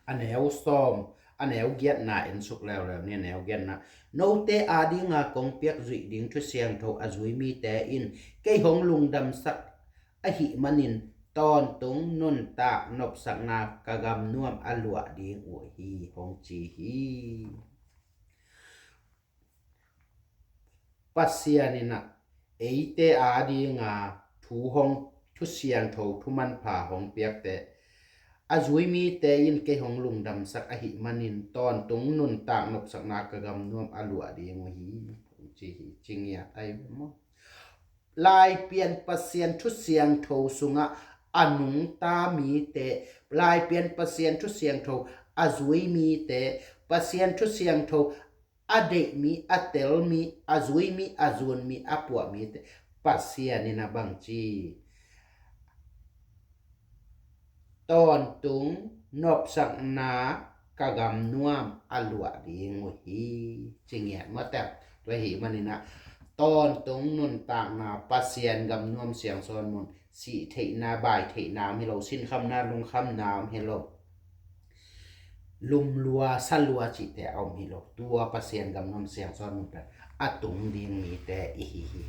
A: อันแนวซ้อมอันแนวเกียรนาเอ็นสุกแล้วเนี่ยแนวเกียรนะโนเตอาดิงากงเปียกจุยดิ่งทุเสียงโทอาจุยมีแต่อินเกยหงลุงดำสักอหิมันินตอนตุงนุนตานบสักนากะกำนวมอลัวดิ่งอวยฮีหงจีฮีปัสเซียนี่นะเอเตอาดิงาทูหงทุเสียงโททุมันผ่าหงเปียกแต่อาจุยมีแต่ยินเกหงลุงดำสักอหิมันินตอนตุงนุนตานบสักนากะกำนวมอลัวดิ่งอวยฮีหงจีฮีจิงเงียไอมอลายเปลี่ยนปัสเซียนทุเสียงโทสุงะอนุงตามีแต่ลายเปลี่ยนปัสเซียนทุเสียงโทอาจุยมีแต่ปัสเซียนทุเสียงโทอเดมีอเตลมีอาจุยมีอาจุนมีอาปัวมีแต่ปัสเซียนนี่นะบางจีตอนตุงนบสักนากะกำนวมอลัวดีงหีจริงเนี่ยเมื่อแต่ตัวหีมันนี่นะตอนตุงนุนต่างนาปัสเซียนกำนวมเสียงซอนมุนสีเทนาบายเทนามให้เราสิ้นคำนาลงคำนามให้เราลุมลัวสัลัวจิแต่เอามีโลตัวปัสเซียนกำนวมเสียงซอนมุนแต่อะตุงดีมีแต่อีฮี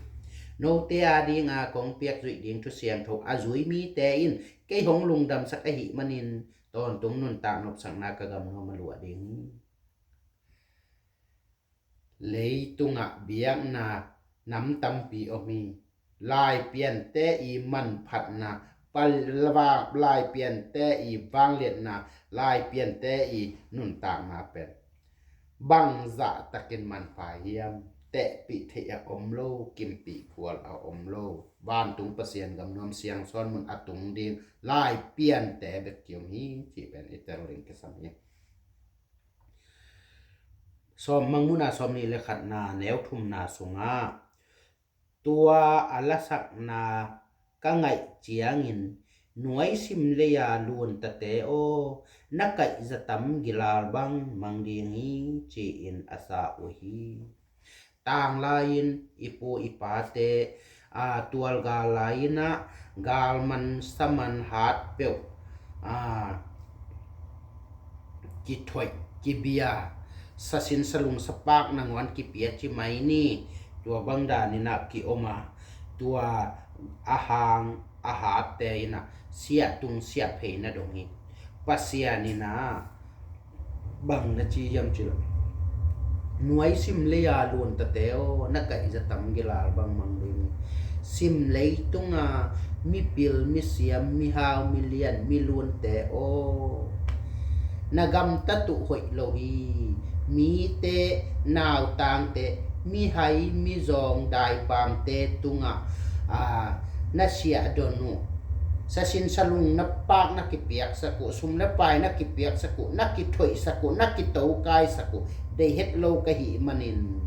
A: โนเตอาดีงากงเปียกจุยดิงทุเสียงโทอาจุยมีแต่อินเกยหงลุงดำสักอหิมันินตอนตุงนุนต่างนบสังนากะกำนวมลัวดิงเลยตุงะเบียงนาน้ำตัมปีอมีลายเปลี่ยนแต่อีมันผัดนาปลวาลายเปลี่ยนแต่อีวางเลียนนาลายเปลี่ยนแต่อีนุนต่างมาเป็นบังจะตะกินมันฝ่ายเยี่ยมแต่ปิเทออมโลกิมปีพวลเอาอมโลบ้านตุงประเสียนกำนวมเสียงซ้อนมุนอตุงดิงลายเปลี่ยนแต่เบ็ดเกี่ยวฮีที่เป็นอิตาลีกสัมยสอมมังมุนาสอมนี่เลขัดนาแนวทุ่มนาสุงาตัวอลสักนากังไงเจียงินหน่วยซิมเลียลูนตะเตโอนักไก่จะตำกิลาบังมังดีงีจีอินอาซาอุฮีต่างลายินอิปูอิปาเตตัวกาลายนะกาลมันสมันฮัดเปียวกิถอยกิเบียสสินสลุงสปากนางวันกิเปียจิไมนี่ตัวบังดานินะกิโอมาตัวอาหารเตยนะเสียตุงเสียเพนะดงนี้ปัสเซียนี่นะบังนะจียมจิลหน่วยซิมเลยาลุนตะเตโอนักไก่จะตำกิลาบังมังดิงซิมเลยตุงมีปิลมีเสียมมีฮาวมีเลียนมีลุนเตโอนากำตะตุหอยโลฮีมีเตนาวตางเตมีไฮมีจองได้ปามเตตุงนาเสียดนูsa sin salung na pak na kipiak saku sum na pai na kipiak saku na kithoi saku na kitau kai saku de het lo ka hi manin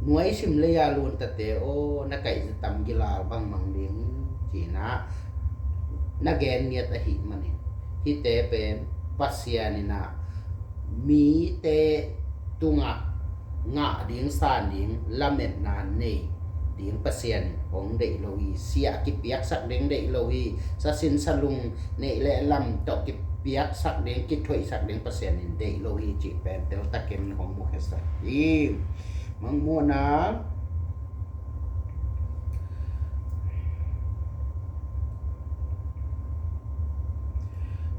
A: nuai sim le ya lun ta te o na kai tam gila bang mang ding chi na gen niat a hi manin hi te pen pasya ni na mi te tunga nga ding san ding lamet na nei tiếng pasien ong dei lowi sia ki piak sak deng dei lowi sa sin salung nei le lam to ki piak sak deng ki thoi sak deng pasien in dei lowi chi pen tel takem hong mu hesa i mang mo na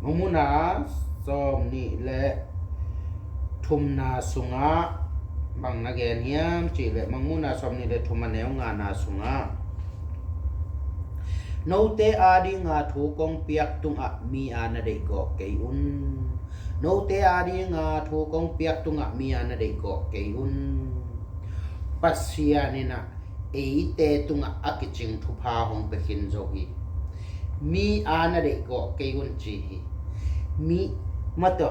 A: มังมุนาซอมนี่และทุมนาสุงะบางนักเรียนเฮียมจีและมังมุนาซอมนี่และทุมมาแนวงานนาสุงะโนเตอาดิงาถูกงเปียกตุงอะมีอานาเดกเกยุนโนเตอาดิงาถูกงเปียกตุงอะมีอานาเดกเกยุนปัสยานินะเอเตตุงอะอักจิงทุพาหงเปขินโจฮีมีอานาเดกเกยุนจีฮีมีมาตอ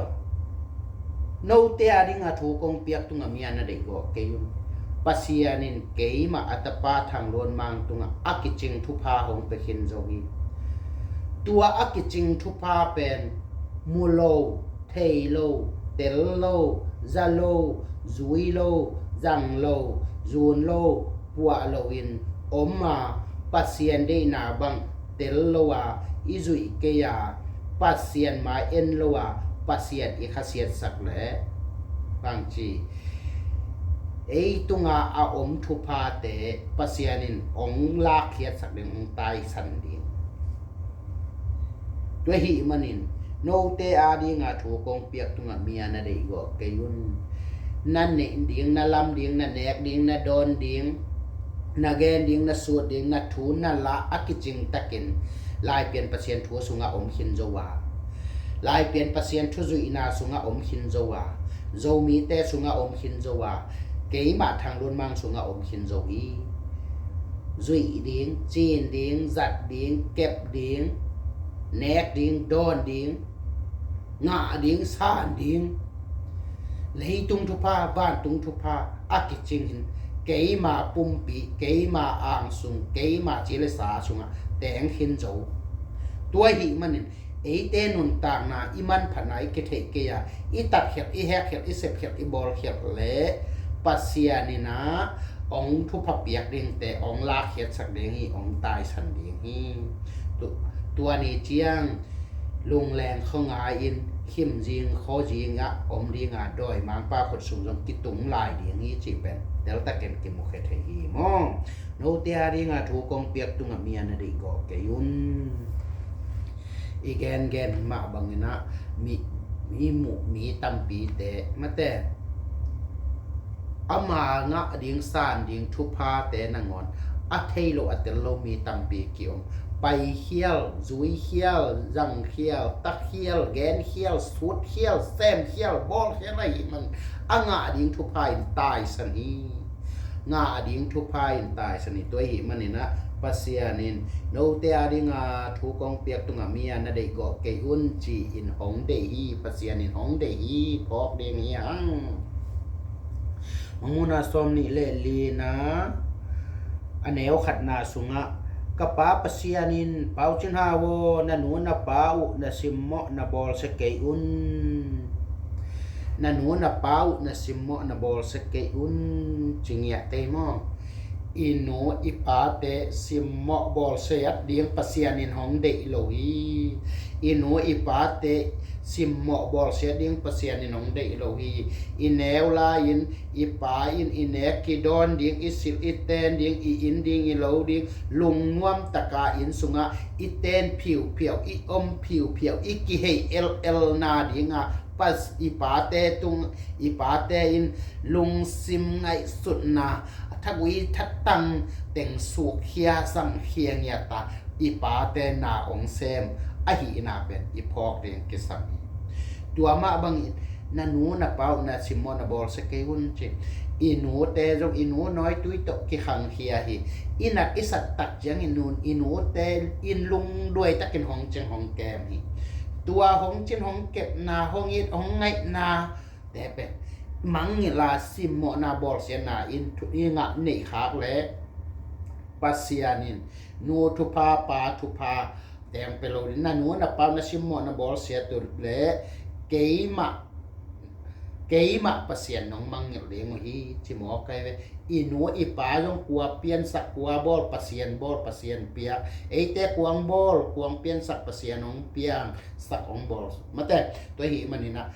A: โนเตอาดิงาถูกงเปียกตุงอะมีอานาเดกเกยุนpasianin keima atapa thang lon mang tunga akiching thupa hong pe khin zogi tua akiching thupa pen mulo theilo tello zalo zuilo zanglo zunlo pua loin omma pasien de na bang tello wa izui ke ya pasien ma en lo wa pasien i khasiat sak le bang chi ei tunga a om thupa te pasianin ong la khiat sak ding ong tai san ding twe hi manin no te a ding a thu kong piak tunga mia na dei go kayun nan ne ding na lam ding na nek ding na don ding na gen ding na su ding na thu na la akiching takin lai pian pasien thu sunga om hin zowa lai pian pasien thu zui na sunga om hin zowa zo mi te sunga om hin zowa cái mà thằng luôn mang xuống ông khiến dầu ý duy điếng chiên điếng giặt điếng kẹp điếng nét điếng đòn điếng ngã điếng sàn điếng lấy tung thu pa van tung thu pa ác chinh cái mà pum bị cái mà ang sung cái mà chỉ là xả xuống đèn khiến dầu tuổi hi mình ấy tên nôn tàng na iman phanai cái thể kia ít tạt hiệp ít hẹt hiệp ít sẹp hiệp ít bol hiệp lẽ pasianina ong thu pa piak ding te ong la khiat sak ding hi ong tai san ding hi tua ni chiang lung leng khonga in khim jing kho jinga om ringa doi mang pa khot sung jong ki tung lai ding hi chi pen del ta ken ki mu khe the hi mo no tia ringa thu kong piak tunga mia na dei go ke yun igen gen ma bangina mi tam pi te mate ama nga ding san ding thupa te nangon a thailo atel mi tampi kiom pai hial zui hial zang hial tak hial gen hial sut hial sem hial bol hial ai man anga ding thupa in tai san hi nga ding thupa in tai san ni toi hi man na pasianin no te adinga thu kong piak tunga mia na dei go ke un chi in hong dei hi pasianin hong dei hi phok ding hi ang manguna somni le lina aneo khatna sunga kapa pasianin pauchin hawo na nu na pau na simmo na bol se kei un na nu na pau na simmo na bol se kei un chingya te mo ino ipate simmo bol se at ding pasianin hong de lohi ino ipate simmo bol se ding pasianin hong de lohi ineu la in ipa in inek ki don ding isil iten ding I in ding I lo ding lung nuam taka in sunga iten piu piu I om piu piu I ki hei el na dinga pas ipate tung ipate in lung sim ngai sut na thagui thattang teng su khia sam khiang ya ta ipate na ong sem a hi na pen ipok ding ki sam tua ma bang na nu na pau na simon na bol se ke hun che inu te jong inu noi tui to ki khang khia hi inat isat tak jang inun inu te in lung duai takin hong cheng hong kem hi tua hong chen hong kep na hong it hong ngai na te pe mang ni la simmo na bol se na in tu inga nei khak le pasianin nu thu pa pa thu pa tem pelo na nu na pa na simmo na bol se tu le keima pasien nong mang ngel leng hi chi mo kai ve inu ipa jong kwa pian sak kwa bol pasien pia eite kuang bol kuang pian sak pasien nong piang sak ong bol mate to hi manina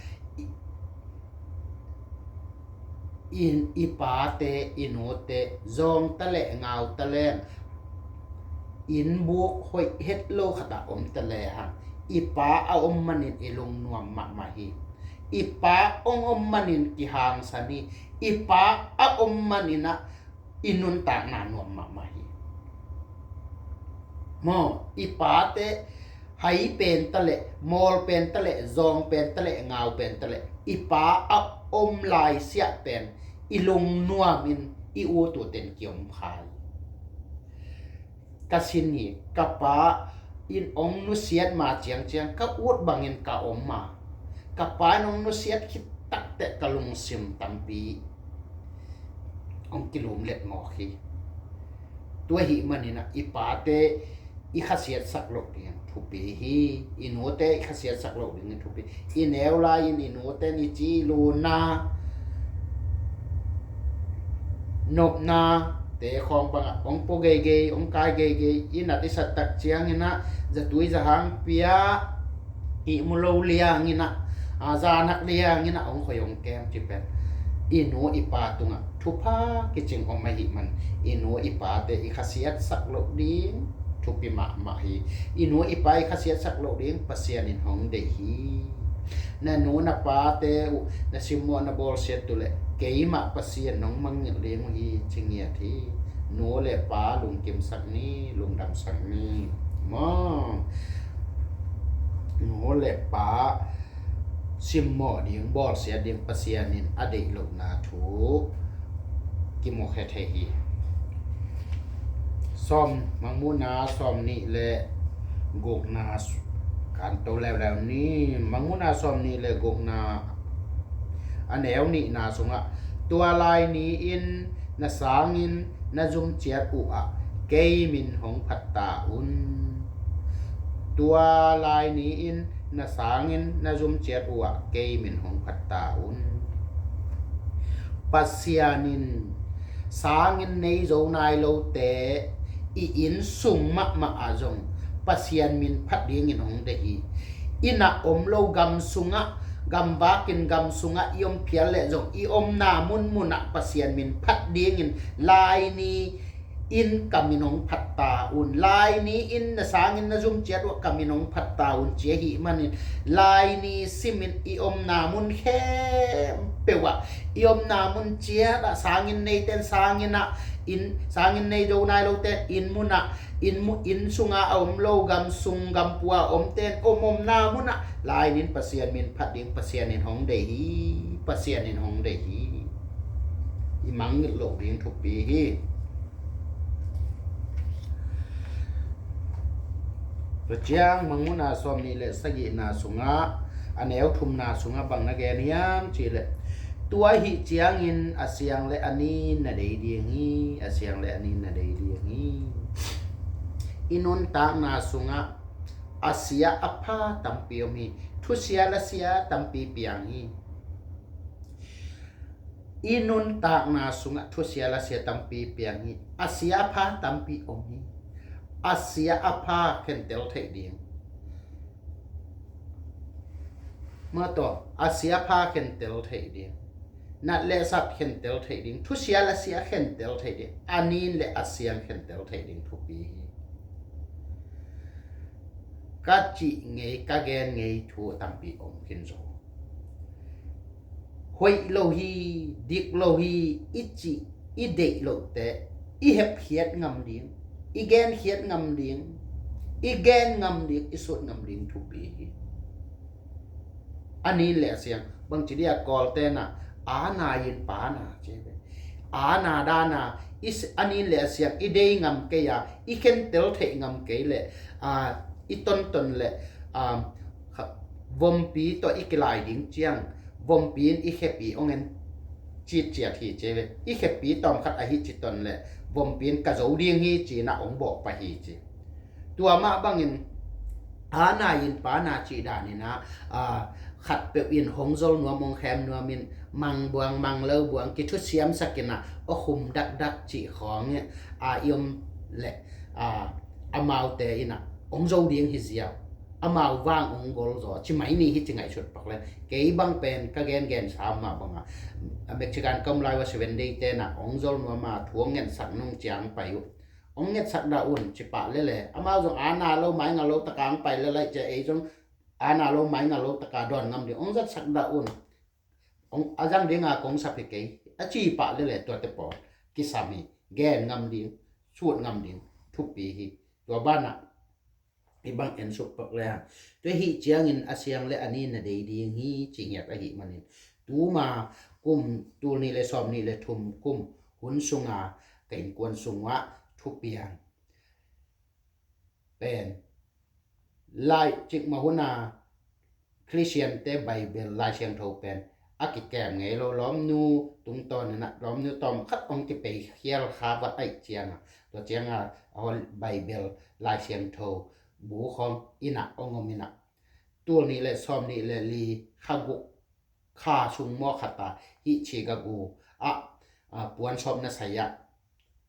A: in ipa te inu te zong tale ngau tale in buok hoi het lo khata om tale ha ipa a manin ilong nuam mahi ipa manin kihang sani ipa a manina inun ta na nuam mahi mo ipa te hai pen tale mol pen tale zong pen tale ngau pen tale ipa a lai sia pen ilong nuamin i u tu ten kiom phai kasini kapa in ong nu siat ma chiang chiang ka ut bangin ka ma kapa nong nu siat khit tak te kalung sim tampi ong kilum let mo khi tua hi manina ipa te i khasiat sak lok ding thupi hi inote khasiat sak lok ding thupi ineu la in inote ni chi lu na nop na te khong banga ong po ge ge ong kai ge ge ina ti sat tak chiang ina zatui za hang pia i mulo liang ina za nak liang ina ong khoyong kem ti pen inu ipa tunga thupa kiching ong mai man inu ipa te i khasiat sak lok ding thupi ma hi inu ipa i khasiat sak lok ding pasian in hong de hi na nu na pa te na simmo na bol set tu le keima pasian nong mang leng hi chingya thi nu le pa lung kim sak ni lung dam sak ni mo nu le pa simmo ding bol set ding pasian in ade lok na thu ki mo khe the hi som mang mu na som ni le gok na kan to lew ni mang mu na som ni le gok na aneu ni na sunga tua lai ni in na sangin na zum chiat u a ke min hong phat ta un tua lai ni in na sangin na zum chiat u a ke min hong phat ta un pasianin sangin nei zo nai lo te i in sung ma a zong pasian min phat ding in hong de hi ina lo gam sunga gam bakin gam sunga iom phial le zong i na mun muna pasian min phat ding in lai ni in kaminong phat ta un lai ni in na sangin na zum chiat wa kaminong phat ta un che hi manin lai ni simin i na mun khem pewa i na mun chia da sangin nei ten sangina in sangin nei do nai lo ten in muna in sunga lo gam sung gam puwa ten na muna lai nin pasian min phat ding pasian in hong de hi pasian in hong de hi i mang lo ding thu pi hi to chiang manguna som ni le sagi na sunga aneu thum na sunga bang na ge niam chi le tua hi chiang in asiang le ani na dei ding hi asiang le ani na dei ding hi inun ta na sunga asia apa tampiomi thusia la sia tampi piang hi inun ta na sunga thusia la sia tampi piang hi asia apa tampi omi asia apa kentel thei ding ma to asia apa kentel thei ding na le sat kentel thei ding thusia la sia kentel thei ding anin le asian kentel thei ding thupi ka chi ngei ka gen ngei thu tampi om kin zo hoi lo hi dik lo hi ichi i de lo te i hep hiat ngam ding igen hiat ngam ding igen ngam ding isot ngam ding thupi ani le siang bang chi dia kol te na ana yin pa na che ana da na is ani le siang i de ngam ke ya i ken tel the ngam ke le i ton le vom pi to i klai ding chiang vom pin i khepi ongen chi chia thi che i khepi tom khat a hi chi ton le vom pin ka zo ding hi chi na ong bo pa hi chi tua ma bangin ana yin pa na chi da ni na khat pe in hong zol no mong khem no min mang buang mang lo buang ki thu siam sakina o khum dak chi khong yom le amau te ina ong zo ding hi zia amau wang ong gol zo chi mai ni hi chi ngai chut pak le ke bang pen ka gen sa ma banga mexican kom lai wa 7 day te na ong zol no ma thuang ngen sak nong chiang pai ông nhất sắc đạo ổn chỉ bả lên lệ ama giống ana lâu máy ngà lâu ta càng phải lên lại chạy ấy giống ana lâu máy ngà lâu ta cả đoàn ngâm đi ông rất sắc đạo ổn ông azang đi ngà cũng sắp cái chỉ bả lên lệ tua tập bỏ kisami gen ngâm đi suốt ngâm đi thúc bì hi tua ban à ibang en suk pak le tua hi chiang in asyang le ani na dei di hi chingyat a hi manin tu ma kum tu ni le som ni le thum kum hun sunga kain kwan sunga thu piang pen lai chik ma huna Christian te Bible lai siang tho pen akit kem nge lo lom nu tung ton na lom nu tom khat ong ti pe hial kha ba ai chiang to chiang a hol Bible lai siang tho bu khom ina ongom ina tu ni le som ni le li khagu kha sung mo khata hi chi ga gu puan som na saya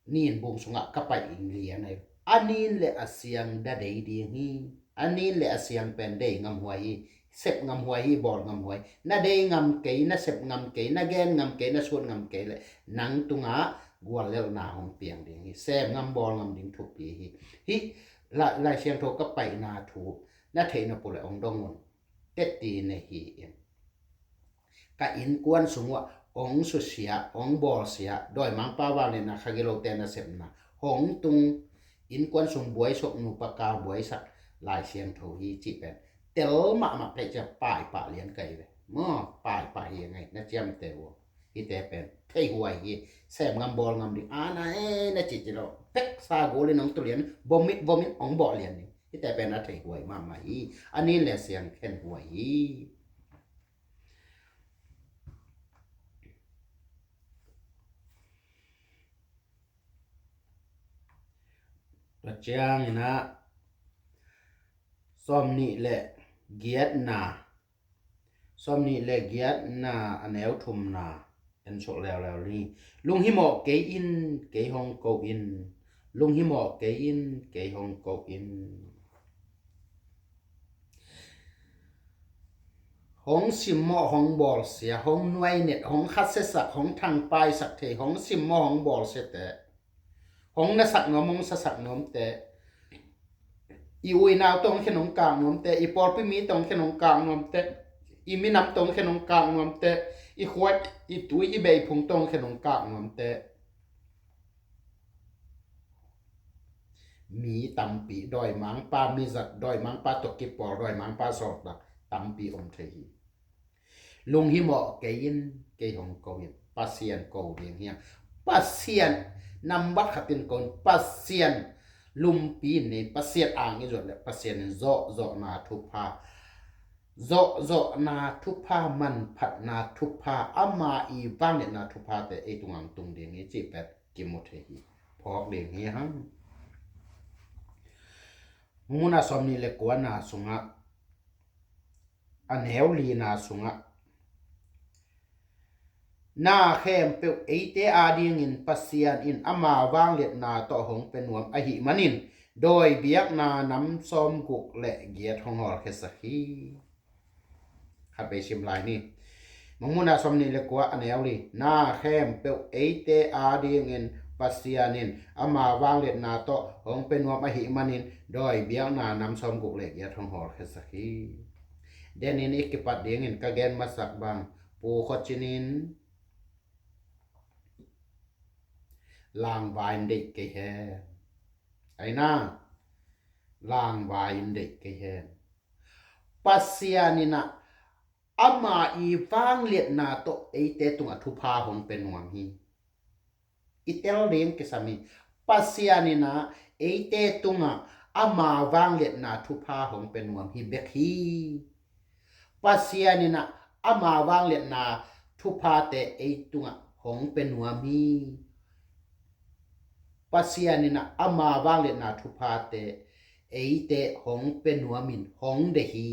A: nin bung sunga kapai ing lia nei anin le asyang da dei di hi anin le asyang pen dei ngam huai sep ngam huai bol ngam huai na dei ngam ke na sep ngam ke na gen ngam ke na suan ngam ke le nang tunga gwal lel na hong piang ding hi sep ngam bol ngam ding thu pi hi la siang tho kapai na thu na thei na pole ong dong mon tet ti ne hi ka in kwan sungwa ong su sia ong bol sia doi mang pa wa le na khagilo te na sep na hong tung in kwan sung buai sok nu pa ka buai sak lai siang tho hi chi pen tel ma pe cha pai pa lian kai ve mo pai pa hi ngai na chiam te wo hi te pen thei huai hi sep ngam bol ngam di ana e na chi chi lo pek sa go le nong tu lian vomit ong bol lian ni hi te pen na thei huai ma ma hi ani le siang khen huai hi chiang na som ni le giat na som ni le giat na aneu thum na en so leo li lung hi mo ke in ke hong ko in lung hi mo ke in ke hong ko in hong sim mo hong bol sia hong nuai net hong khat se sak hong thang pai sak the hong sim mo hong bol se te hong na sak ngom hong sa sak ngom te i ui nào tông khen ông càng ngom te i por pi mi tông khen ông càng ngom te i mi nam tông khen ông càng ngom te i khuat i tui i bei phung tông khen ông càng ngom te mi tam pi doi mang pa mi zat doi mang pa to ki por doi mang pa sot da tam pi om the hi lung hi mo ke in ke hong ko yin pasien ko ding hiang pasien nam bat khatin kon pasien lum pi ne pasien ang i jot le pasien zo na thu pa zo na thu pa man phat na thu pa ama i bang ne na thu pa te e tungang tung ding i chi pet ki mo the hi phok ding hi hang muna somni le kwa na sunga anheu li na sunga na khem pe eite ading in pasian in ama wang let na to hong penuam a hi manin doi biak na nam som guk le giat hong hor khesahi khape sim lai ni muna somni le kwa anheu li na khem pe eite ading in pasianin ama wang let na to hong penuam a hi manin doi biak na nam som guk le giat hong hor khesahi denin ikipat ding in kagen masak bang pu khochinin lang vain de ke he aina lang vain de ke he pasianina ama i wang let na to eite tunga thu pha hong penuam hi itel ding ke sami pasianina eite tunga ama wang let na thu pha hong penuam hi bekhi pasianina ama wang let na thu pha te eitunga hong penuam hi pasianina ama wang let na thu pha te eite hong penuamin hong de hi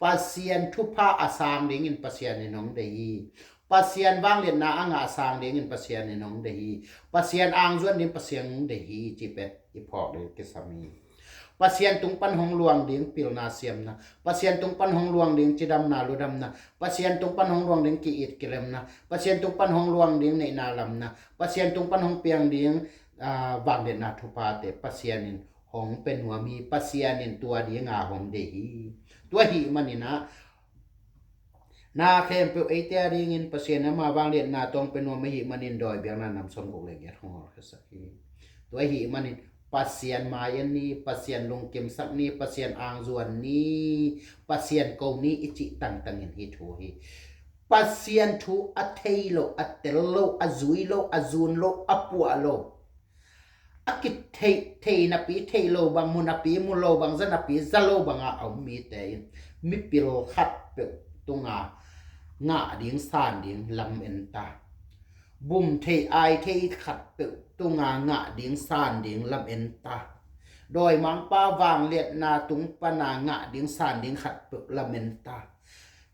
A: pasian thu pha asang ding in pasian in hong de hi pasian wang let na anga asang ding in pasian in hong de hi pasian ang zuan din pasian de hi chi pet i phok de ke sami pasien tung pan hong luang ding pil na siam na pasien tung pan hong luang ding chidam na ludam na pasien tung pan hong luang ding ki it kilem na pasien tung pan hong luang ding nei na lam na pasien tung pan hong piang ding วางเดนาทุพาเตปัสยานินหงเป็นหัวมีปัสยานินตัวดีงาหงเดหีตัวหีมันนี่นะนาเข้มเปียวไอเตียดิงินปัสยานะมาวางเดนาตรงเป็นหัวไม่หีมันนินดอยเบียงนั้นนำสมกุเลกยัดหงอสักทีตัวหีมันนินปัสยานมายันนี้ปัสยานลงเกมสักนี้ปัสยานอ่างส่วนนี้ปัสยานเกานี้อิจิตังตังเห็นฮิทูฮีปัสยานทูอัตเทโลอัตเตโลอัจุยโลอัจูนโลอัปัวโลอักิเทนับปีเทโลบางมุนับปีมุโลบางจันนับปีจัลโลบางเอามีแต่มิปิโลขัดเปตุงางาดิ่งสานดิ่งลำเอ็นตาบุมเทไอเทขัดเปตุงางาดิ่งสานดิ่งลำเอ็นตาโดยมังป้าวางเลียดนาตุงปนางาดิ่งสานดิ่งขัดเปลำเอ็นตา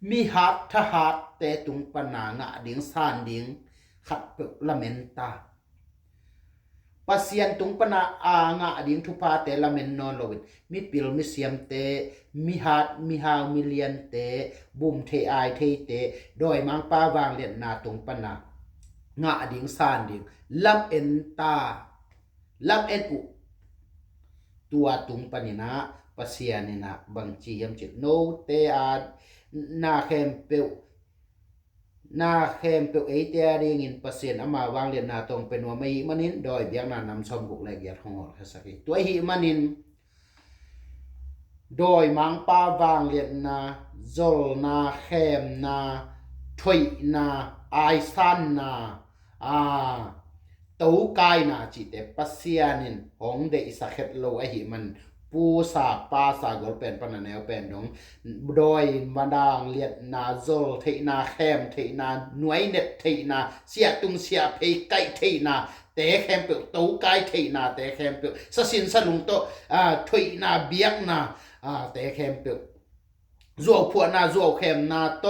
A: มีหักทหักแต่ตุงปนางาดิ่งสานดิ่งขัดเปลำเอ็นตาpasien tung pana anga ding thupa te lamen non lovin mi pil mi siam te mi hat mi haw million te bum the ai the te doi mang pa wang len na tung pana nga ding san ding lam en ta lam en u tua tung panina pasien ni na bang chi yam chit no te a na khem peนาเข้มเปียวไอเตียดิงินเปอร์เซ็นต์อามาวางเรียนนาตรงเป็นว่าไม่มันนินโดยเบียงนานำชมกุกแลกยาของอสักตัวหิมันนินโดยมังป้าวางเรียนนาโจลนาเข้มนาถอยนาไอซันนาตู้กายนาจิตเตปัสเซียนินของเดอิสักเฮตโลไอหิมันปูสาปาสากลเป็นปนแนวเป็นดงโดยมาดางเลียดนาโซลเทนาแคมเทนาหน่วยเน็ตเทนาเสียตุงเสียเพไกเทนาแต่แคมเปิลตู้ไกเทนาแต่แคมเปิลสสินสลุงโตถอยนาเบียงนาแต่แคมเปิลรัวพวนารัวแคมนาโต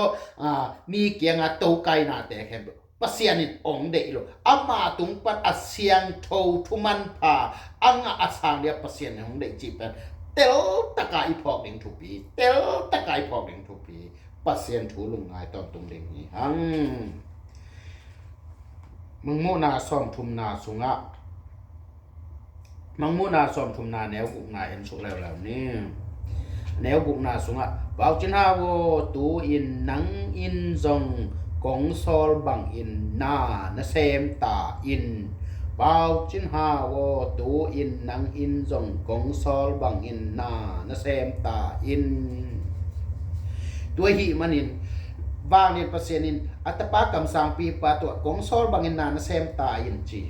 A: มีเกียงตู้ไกนาแต่แคมเปิลpasienin ong de ilo ama tung pat asyang tho thuman pha anga asang dia pasien ong de jipan tel takai phok ding thupi tel takai phok ding thupi pasien thu lung ngai ton tung ding hi hang mung mo na som thum na sunga mung mo na som thum na neo guk na en su leo leo ni neo guk na sunga bao chin ha wo tu in nang in zong gong sol bang in na sem ta in bao chin ha wo tu in nang in zong gong sol bang in na sem ta inตัวหิมันinวางเรียนเปอร์เซ็นต์in อัตปากำสังปีปาตัวกง sol bang in na sem ta in จี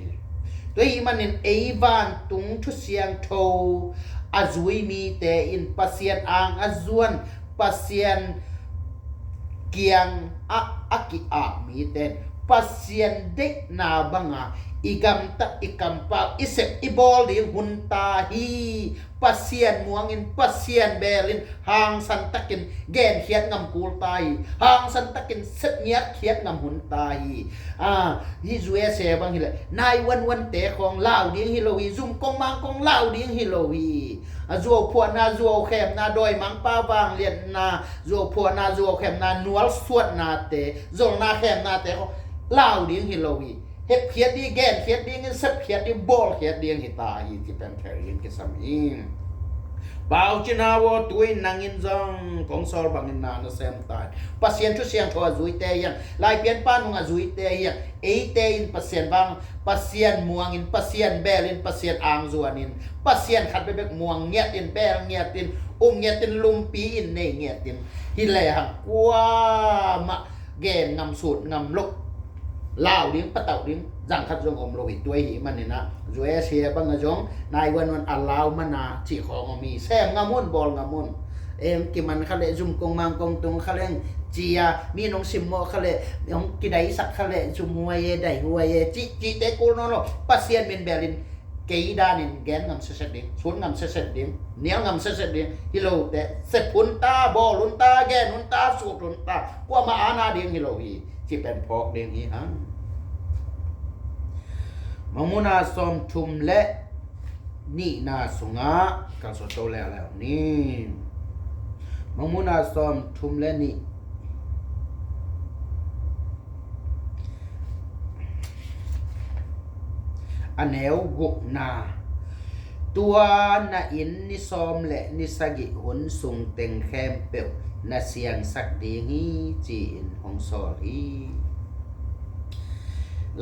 A: ตัวหิมันin เอวานตุงทุเสียงโทอาจุยมีแต่ in เปอร์เซ็นต์อ่างอาจวนเปอร์เซ็นต์เกียงaki mi ten pasien dek na banga igam ta ikampa isep ibol ding hunta hi pasien muangin pasien belin hang san takin gen khiat ngam kul tai hang san takin set niat khiat ngam hun tai hi zue se bang hi le nai wan te khong lao ding hi lowi zum kong mang kong lao ding hi lowi zuo phua na zuo khem na doi mang pa wang lian na zuo phua na zuo khem na nual suat na te zol na khem na te lao ding hi lowiเฮ็ดเขียดดีแกนเขียดดีเงินสับเขียดดีบอลเขียดดีหิตาอีที่เป็นแถรินกิสามีเบาจินาวตุยนางอินจงของซอลบังอินนานะเซมตายปัสเซียนชุเสียงทัวจุยเตยังลายเปลี่ยนป้านงจุยเตยังเอเตอินปัสเซียนบางปัสเซียนม่วงอินปัสเซียนเบลินปัสเซียนอ่างจวนอินปัสเซียนขัดไปเบกม่วงเงียดอินเบลเงียดอินเงียดอินลุมปีอินเนเงียดอินฮิเลหังว้ามะแกนงำสูตรงำลกลาวดิ้งปะเต่าดิ้งจังคัดจงอมโลหิตตัวหิมันนี่นะจวยเสียบังจงนายวันอัลลาวมันนาที่ของมีแซมงามุนบอลงามุนกิมันเขาเลยจุ่มกงมังกงตุงเขาเลยจียมีน้องซิมโมเขาเลยน้องกิได้สักเขาเลยจุ่มหัวเยได้หัวเยจีเตกูนอปัสเซียนเป็นเบลินเกยดานินแกนงำเสร็จดิ้งชุนงำเสร็จดิ้งเนี้ยงำเสร็จดิ้งฮิโลแต่เสร็จพุนตาบอลุนตาแกนุนตาสูบลุนตากว่ามาอาณาดิ้งฮิโลฮีที่เป็นพอกดิ้งฮีฮังมังมุนาสมทุมและนี่นาสุงะกันสโตแล้วนี่มังมุนาสมทุมและนี่ อันแนวกุกนาตัวนาอินนิซอมและนิสกิหุนสุงเต็งแคมเปียวนาเสียงสักดีงี้จีนของสอรี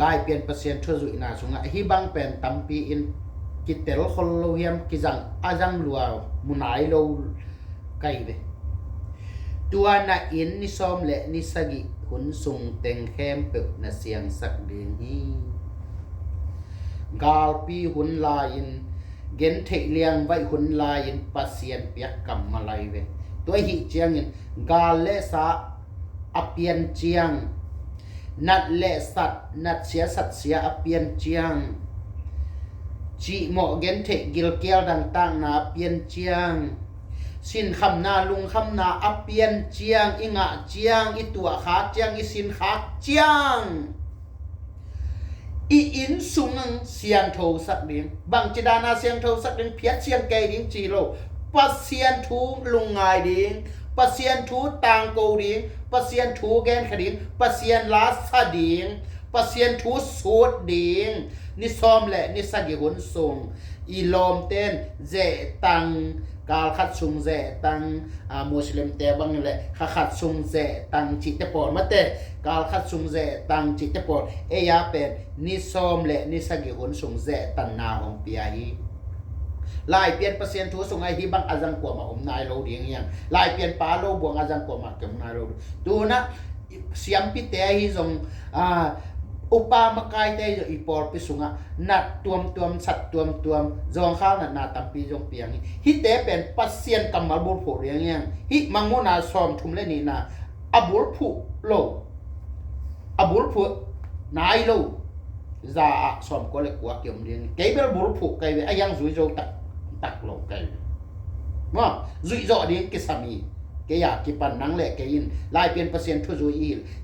A: ลายเปลี่ยนเปอร์เซ็นต์ทั่วจุยนาสุงะฮิบังเป็นตัมปีอินกิเตลคนโลเฮียมกิจังอาจังลัวมุนายโลไกเวตัวนาอินนิซอมและนิสกิหุนสุงเต็งแคมเปียวนาเสียงสักดีงี้กาลปีหุนลายินเกณฑ์เทเลียงไว้หุนลายินปัสเซียนเปียกกำมาไลเวตัวหิเจียงยินกาลเลสาอเปียนเจียงนัดเลสัตนัดเสียสัตเสียอเปียนเจียงจีหมอเกณฑ์เทกิลเกียวต่างๆนาเปียนเจียงสินคำนาลุงคำนาอเปียนเจียงอิงะเจียงอิตัวขาเจียงอิสินขาเจียงอีอินสุงเสียงโทสักเดียงบางจิดานาเสียงโทสักเดียงเพียเสียงไกดิ้งจีโร่ปัสเซียนทูลุงไงดิ้งปัสเซียนทูต่างโกดิ้งปัสเซียนทูแกนขดิ้งปัสเซียนลาสดิ้งปัสเซียนทูสูดดิ้งนิซอมและนิสกิหุนทรงอีลอมเต้นเจตังกาลขัดซุงเจตังมุสลิมเตบังเลยขัดซุงเจตังจิตปอนมาเตกาลขัดซุงเจตังจิตปอนเอยาเป็นนิซอมและนิสกิหุนซุงเจตันนาของเปียฮีลายเปลี่ยนเปอร์เซ็นต์ทูซุงไอฮีบังอาจังกว่ามาอมนายโลเดียงยังลายเปลี่ยนปาโลบวงอาจังกว่ามาเก็บนายโลดูนะเสียมพิเตฮีซงอุปามากายเตยอีปอลไปสุงะนัดตัวมสัตว์ตัวมจองข้าวนัดนาตัมปีจงเปียงฮิเตเป็นปัสเซียนกัมมาบุลผูเรียงยังฮิมังโมนาซอมทุมเลนีนาอบุลผูโลอบุลผูนายโลซาซอมก็เลยกว่าเกี่ยมเรียงเกย์เบลบุลผูไกเวอายังจุยโจตักโลไกว่าจุยโจเรียงกิสามีเกียกิปันนังเละเกินลายเปลี่ยนเปอร์เซ็นต์ทุจุย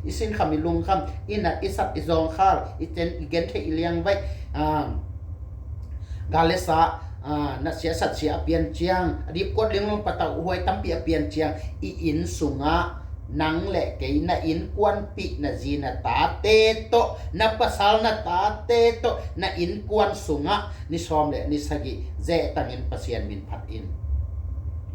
A: อิสินคำมิลุงคำอินัดอิสัตอิจองข้าอิเจนอิเกนเทอิเลียงไว้กาเลสานัดเสียสัตเสียเปลี่ยนเจียงอดีตกดเลี้ยงลงปะตะหวยตั้มเปียเปลี่ยนเจียงอินสุงะนังเละเกยน่ะอินกวนปีน่ะจีน่ะตาเตโตน่ะภาษาน่ะตาเตโตน่ะอินกวนสุงะนิสอมเละนิสกิเจตังอินเปอร์เซ็นต์มินพัดอิน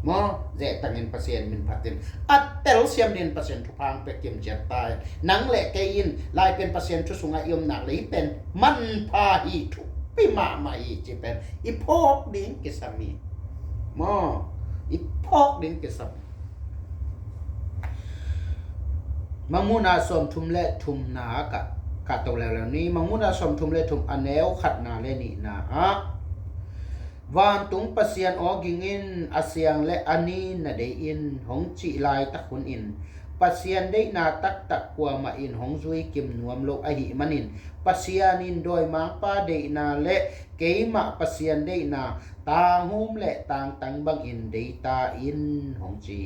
A: มอเจตังอินเปอร์เซ็นต์มินพัดอินอัตเตลเซียมเดนเปอร์เซ็นต์ทุพังเปกิมเจ็ดตายนังเละเกยินลายเป็นเปอร์เซ็นต์ทุสุงะยมหนักเลยเป็นมันพาฮีทุปิมามาอีจิเป็นอีพอกดิ้งกิสามีมออีพอกดิ้งกิสามีมังมุนาสมทุมและทุมนากะตัวแล้วนี้มังมุนาสมทุมและทุมอันแนวขัดนาเลนี่นาวานตุงปะเซียนออกิงินอาเซียงและอันนี้นาเดอินหงจิลายตักคุนอินปะเซียนได้นาตักกว่ามาอินหงซุยกิมนวมโลกอหิมันินปะเซียนินโดยมังปาเดนาและเกยมาปะเซียนได้นาตาหุมและต่างตังบังอินเดตาอินหงจี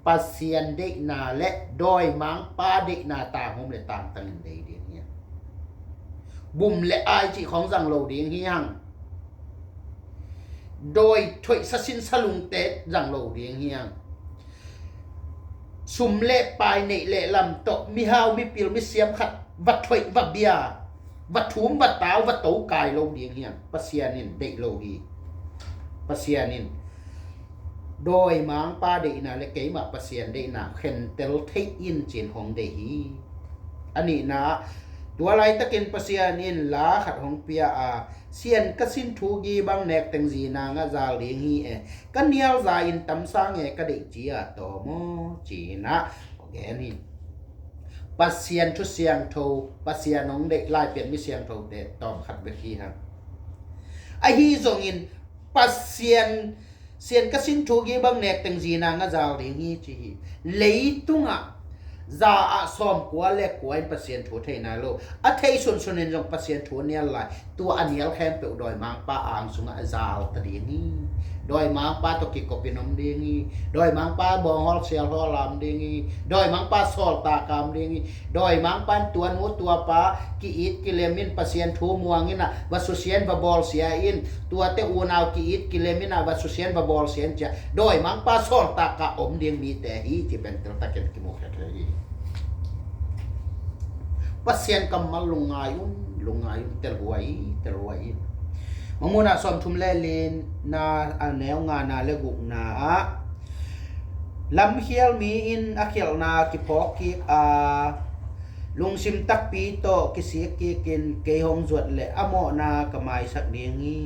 A: ปะเซียนได้นาและโดยมังปาเดนาตาหุมและต่างตังอินเดเดียงเฮียบุมและไอจีของสังโลเดียงเฮียงโดยถอยสินสลุงเตะจังโลเรียงเฮียงสุมเละปลายในเละลำโตมีฮาวมีปิลมีเสียมขัดวัดถอยวัดเบียวัดถุมวัดตาววัดโตกายโลเรียงเฮียงปัสเซียนินเดโลฮีปัสเซียนินโดยมังปาเดนาและเกยมาปัสเซียนเดนาเข็นเตลเทอินเจนของเดฮีอันนี้นะตัวไรตะเกินปัสเซียนินลาขัดของเปียเสียนกสินทูกีบังเนกเต็งจีนางาจาเลียงฮีกันเนียวใจอินตำสางก็ได้จีอาโตโมจีนะโอเคนี่ปัสเซียนทุเสียงโทปัสเซียนน้องเด็กลายเปลี่ยนไม่เสียงโทเด็ดตอมขัดเวทีครับไอฮีทรงอินปัสเซียนกสินทูกีบังเนกเต็งจีนางาจาเลียงฮีจีเลยตุงซาสอมกัวเล็กกัวอินเปอร์เซ็นต์ถูเทนาโลอัฐิส่วนจงเปอร์เซ็นต์ถูเนี่ยไหลตัวอันนี้แค่เปิดดอยมังป้าอ่างสุงอาซาลตะเดียงี้ดอยมังป้าตกิกบินมเดียงี้ดอยมังป้าบองฮอลเซียลฮอลามเดียงี้ดอยมังป้าซอลตากามเดียงี้ดอยมังป้าตัวนูตัวป้ากีอิดกิเลมินเปอร์เซ็นต์ถูมัวงี้นะวัสุเซียนบะบอลเสียอินตัวเตอูนาวกีอิดกิเลมินะวัสุเซียนบะบอลเสียนจ้ะดอยมังป้าซอลตากาอมเดียงมีแต่ฮีที่เป็นตะเกียบกิโมแคทเลยปัสเซียนกำมาลงอายุล ลงอายุเตลหวยมงมุนาสอมทุมเลลินนาอันแนวงานาเลกุกนาลำเขียวมีอินอเขียวนากิพอกกิลุงซิมตักปีโตกิเสียกิกินเกยหงจวดเลอโมนากะไมสักเดียงี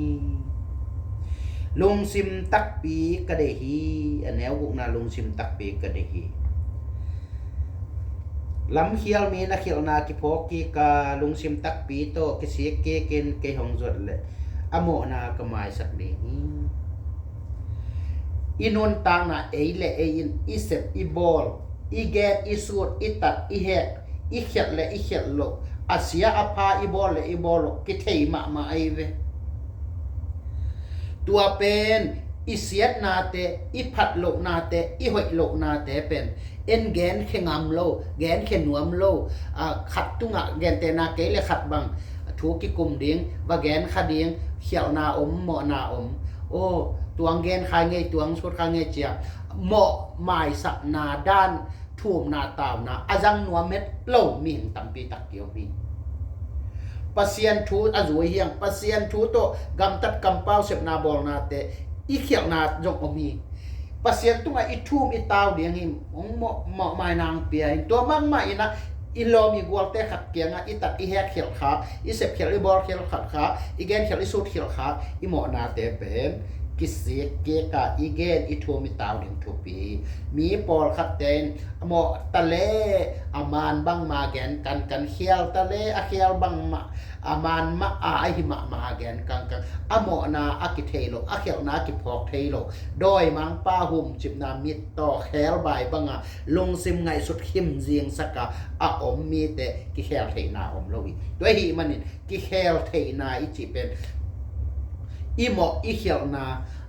A: ลุงซิมตักปีกะเดฮีอันแนวกุกนาลุงซิมตักปีกะเดฮีลำเขียวมีนักเขียวนากิพอกีกาลุงซิมตักปีโตกิเสียเกกินเกยหงจดเลยอโมนากระไมสักเดนี้อินนตังนาเอเลเอินอิเซปอิบอลอิเกตอิสูดอิตัดอิเฮกอิเขียดเลอิเขียดโลอาเซียอพาอิบอลเลอิบอลกิเทยมาไอเวตัวเป็นอิเสียดนาเตอิพัดโลนาเตอิหอยโลนาเตเป็นเอ็นแกนเขงามโลแกนเขนวมโลขัดตุงะแกนเตนาเกเลขัดบังถูกกิกุมดิ้งว่าแกนขัดดิ้งเขียวนาอมเหมาะนาอมโอ้ตัวแกนขายไงตัวสุดขายไงเจียเหมาะหมายสักนาด้านทุ่มนาตาวนาอาจังนัวเม็ดโลมีหิงตัมปีตักเกียวมีปัสยันทูอาจุยเฮียงปัสยันทูโตกำตัดกำเป้าเสพนาบอลนาเตอีเขียวนาจงอมีปัสยันตุงอิทุ่มอิตาวเดียงหิมองเหมาะหมายนางเปียตัวมังไม่นะอิโลมีกวลเตขัดเกียงอิตัดอิเฮกเขียวขาอิเสพเขียวอิบอลเขียวขัดขาอิเกนเขียวอิสูดเขียวขาอิเหมาะนาเตเป็นกิเสียเกกาอีเกนอิทัวมิตาวเดียงทุปีมีปอลขัดเตนเหมาะตะเลอามานบังมาแกนกันเขียวตะเลอเขียวบังมาอามานมาอาหิมะมาแกนกันอโมนาอากิเทโลอาเขียวนากิพอกเทโลโดยมังป้าหุ่มจิบนามิตต่อแขลใบบังลงซิมไงสุดขิมเจียงสกาอาอมมีแต่กิแขลเทนาอมโลวิด้วยหิมันนี่กิแขลเทนาอิจิเป็นอีโมอีเขียวนา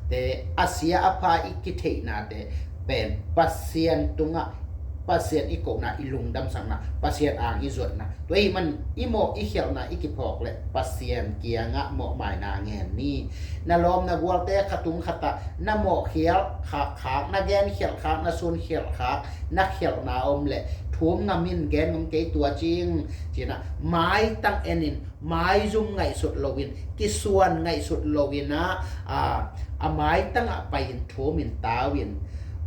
A: แต่อาเซียอภาอีกิเทนาแต่เป็นปัสเซียนตุงะปัสเซียนอีโกนาอีลุงดำสังนะปัสเซียนอ่างอีส่วนนะตัวอีมันอีโมอีเขียวนาอีกิพอกและปัสเซียนเกียงะโมหมายนาแงนนี่นาลอมนาบัวเตขตุงขตะนาโมเขียวขานาแกนเขียวขานาซุนเขียวขานาเขียวนาอมและทุ่มนามินแกนงเกยตัวจริงจีนะไม้ตั้งเอ็นินไม้ซุ่มไงสุดโลวินกิส่วนไงสุดโลวินนะไม้ตั้งไปอินโทมินตาวิน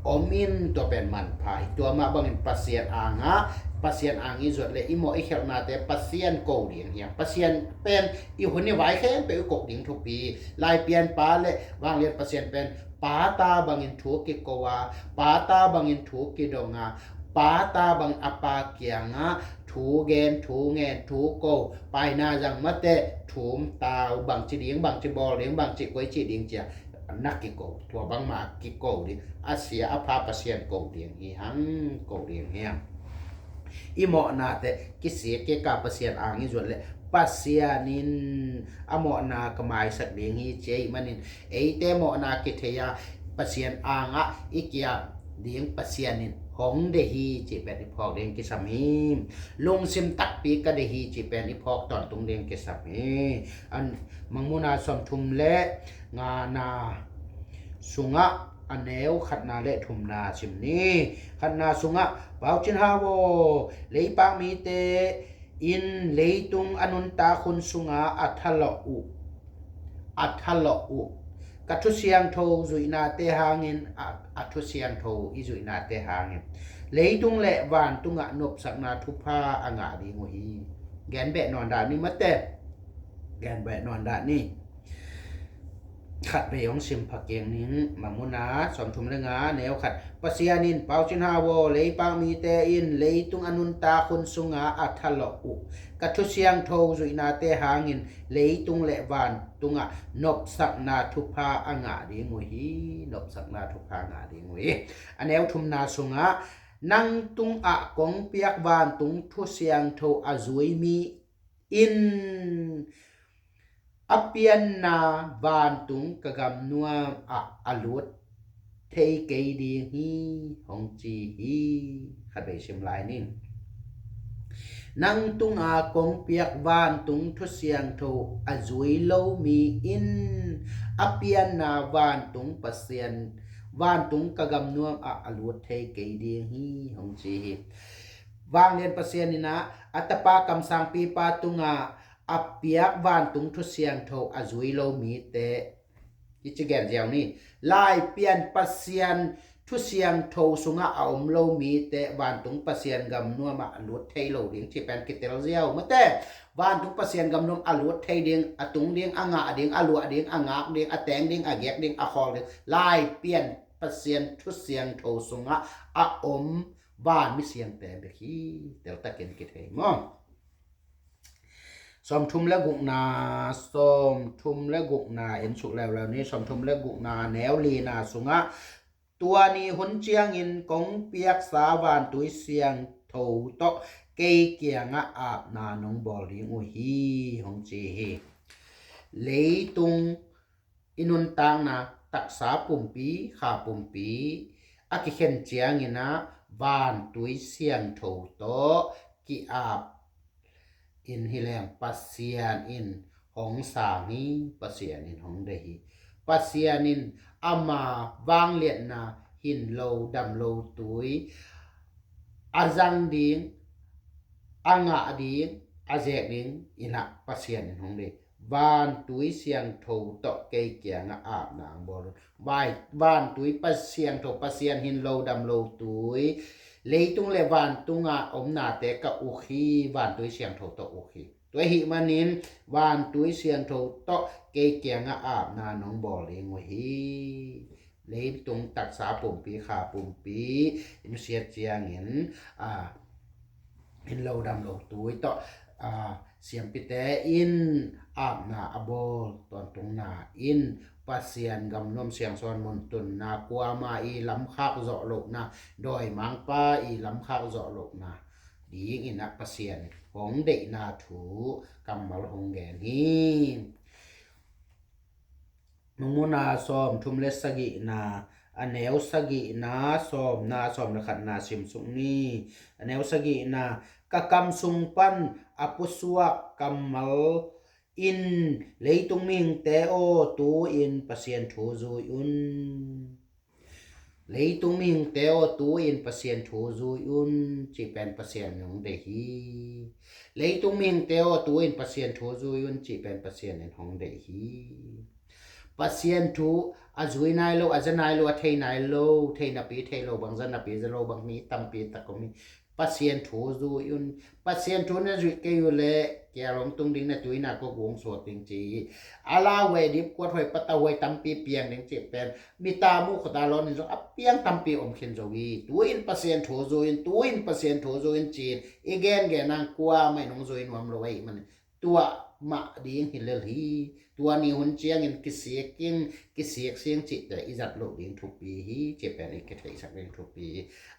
A: อมินตัวเป็นมันพายตัวมาบังอินปัสเซียนอ่างปัสเซียนอ่างอีสุดเลยอีโมอีเขลนาแต่ปัสเซียนโกเดียงเฮียปัสเซียนเป็นอีหุ่นนี่ไหวแค่เป็นกบดิ่งทุกปีลายเปลี่ยนป้าเลยวางเรียนปัสเซียนเป็นป้าตาบังอินถูกกิโกวาป้าตาบังอินถูกกิดงาป้าตาบังอปาเกียงถูเกนถูเงนถูโกไปนาจังมะเตถูมตาบังจีเดียงบังจีบอลเลียงบังจีกวยจีเดียงเจียนักกิโกตัวบางมากิโกดิอาเซียอภาปเซียนโกเดียงอีหังโกเดียงเฮียอีโมนาแต่กิเสียเกกาปเซียนอ่างอีส่วนเลยปัสเซียนินอโมนากมายสักเดียงฮีเจมันนินเอเตโมนากิเทียปเซียนอ่างอีกยาเดียงปเซียนินหงเดฮีจีเป็นอีพอกเดียงกิสามีลงซิมตักปีกเดฮีจีเป็นอีพอกตอนตรงเดียงกิสามีอันมังมุนาสมทุมและงานาสุงะอันแนวขัดนาและทุมนาชิมนี้ขัดนาสุงะเปาจินฮาวเลยปางมีเตอินเลยตุงอนุนตาคุณสุงะอัทลอุกัทุเสียงโทจุยนาเตหางินอัทุเสียงโทอิจุยนาเตหางินเลยตุงและวานตุงะนบสักนาทุพาอ่างาดีงวีแกนแบะนอนดานี่มาเตแกนแบะนอนดานี่ขัดไปยองซิมผักเกียงนิ้งมังมุนาสมทุมเรงาแนวขัดปัสยานินเปาจินฮาวเลยปางมีเตอินเลยตุงอนุนตาคุณสุงาอัทลอุกัทุเสียงโทจุยนาเตหางินเลยตุงและวานตุงะนบสักนาทุพาอ่างาดีงวีนบสักนาทุพาอ่างาดีงวีอันแนวทุมนาสุงะนังตุงอะกงเปียกวานตุงทุเสียงโทอาจุยมีอินอเปียนนาวานตุงกะกำนัวอลุดเทเกดีฮีหงจีฮีขัดไปเชียมลายนี่นังตุงอากงเปียกวานตุงทุเสียงโทอจุยโลมีอินอเปียนนาวานตุงปะเซียนวานตุงกะกำนัวอลุดเทเกดีฮีหงจีฮีวางเรียนปะเซียนนี่นะอัตปากำสังปีปาตุง a piak van tung thu siang tho azui lo mi te ki chigen jaw ni lai pian pasian thu siang tho sunga a om lo mi te van tung pasian gam nu ma lut thei lo ding chi pen kitel jaw ma te van tung pasian gam nom alut thei ding atung ding anga ding alu ding anga ding ateng ding agek ding a khol ding lai pian pasian thu siang tho sunga a om van mi siang te be hi tel ta ken ki thei moสมทุมและกุกนาสมทุมและกุกนาเอ็นสุกแล้วนี้สมทุมและกุกนาแนวลีนาสุงะตัวนี้หุนเจียงอินกงเปียกสาวานตุยเสียงโถโตเกยเกียงอาบนานงบอลิงอุฮีหงจีฮีเลยตุงอินุนตังนาตักษาปุ่มปีขาปุ่มปีอากิเข็นเจียงอินะวานตุยเสียงโถโตกิอาบอินฮิแรงปัสเซียนอินหงสามีปัสเซียนอินหงเดฮีปัสเซียนอินอามาวางเลียนนาหินโลดำโลตุยอาจังดิงอางะดิงอาเจกดิงอินะปัสเซียนอินหงเดวานตุยเสียงโถโตเกยเกียงอาบนางบอลวานตุยปัสเซียนโถปัสเซียนหินโลดำโลตุยเลยตุงเลวานตุงอมนาเตกะอุคีวานตุยเสียงโถโตอุคีตัวหิมานินวานตุยเสียงโถโตเกยเกียงอาบนาน้องบอเลงวฮีเลยตุงตักษาปุ่มปีขาปุ่มปีอินเสียเจียงเห็นเห็นเราดำเราตุยโตเสียงปิเตอินอาบนาอโบตอนตรงนาอินปัสเซียนกำนมเสียงซอนมนตุนนากัวมาอีลำคักเจาะโลกนาดอยมังป้าอีลำคักเจาะโลกนาดีอินักปัสเซียนของเด็กนาถูกำมัลหงแกนี่นุมุนาซอมทุมเลสกินาอันเนวสกินาซอมนาซอมระขัดนาซิมสุงนี่อันเนวสกินากะกำสุงปันอปุสวะกำมัลอินเลยตุงมิงเตโอตูอินปัสเซียนทูจูยุนเลยตุงมิงเตโอตูอินปัสเซียนทูจูยุนจีเป็นปัสเซียนของเดฮีเลยตุงมิงเตโอตูอินปัสเซียนทูจูยุนจีเป็นปัสเซียนของเดฮีปัสเซียนทูอาจุยนายโลอาจนายโลเทนายโลเทนปีเทโลบางจันนปีจะโลบางมีตัมปีตะกมีปัสเซียนทูจูยุนปัสเซียนทูนั่นจุดเกยุเลแกลงตรงดิ้งนะตุยนาก็วงสวดจริงจีอาลาเวดิบกวดหอยปะตะหอยตัมปีเปียงจริงจีเป็นมีตามุขตาล้อนนี่จงอับเปียงตัมปีอมเข็นจวีตุยนปัสเซียนทูจูยุนตุยนปัสเซียนทูจูยุนจีนอีแกนแกนางกัวไม่น้องจูยุนวามโลไว้มันตัวมาดิ้งหิเลลีตัวนี้หุ่นเจียงอินกิเสียกินกิเสียเสียงจิตแต่อิจัดโลกดิ้งทุกปีฮีเจ็บเป็นอีกแค่สักเรื่องทุกปี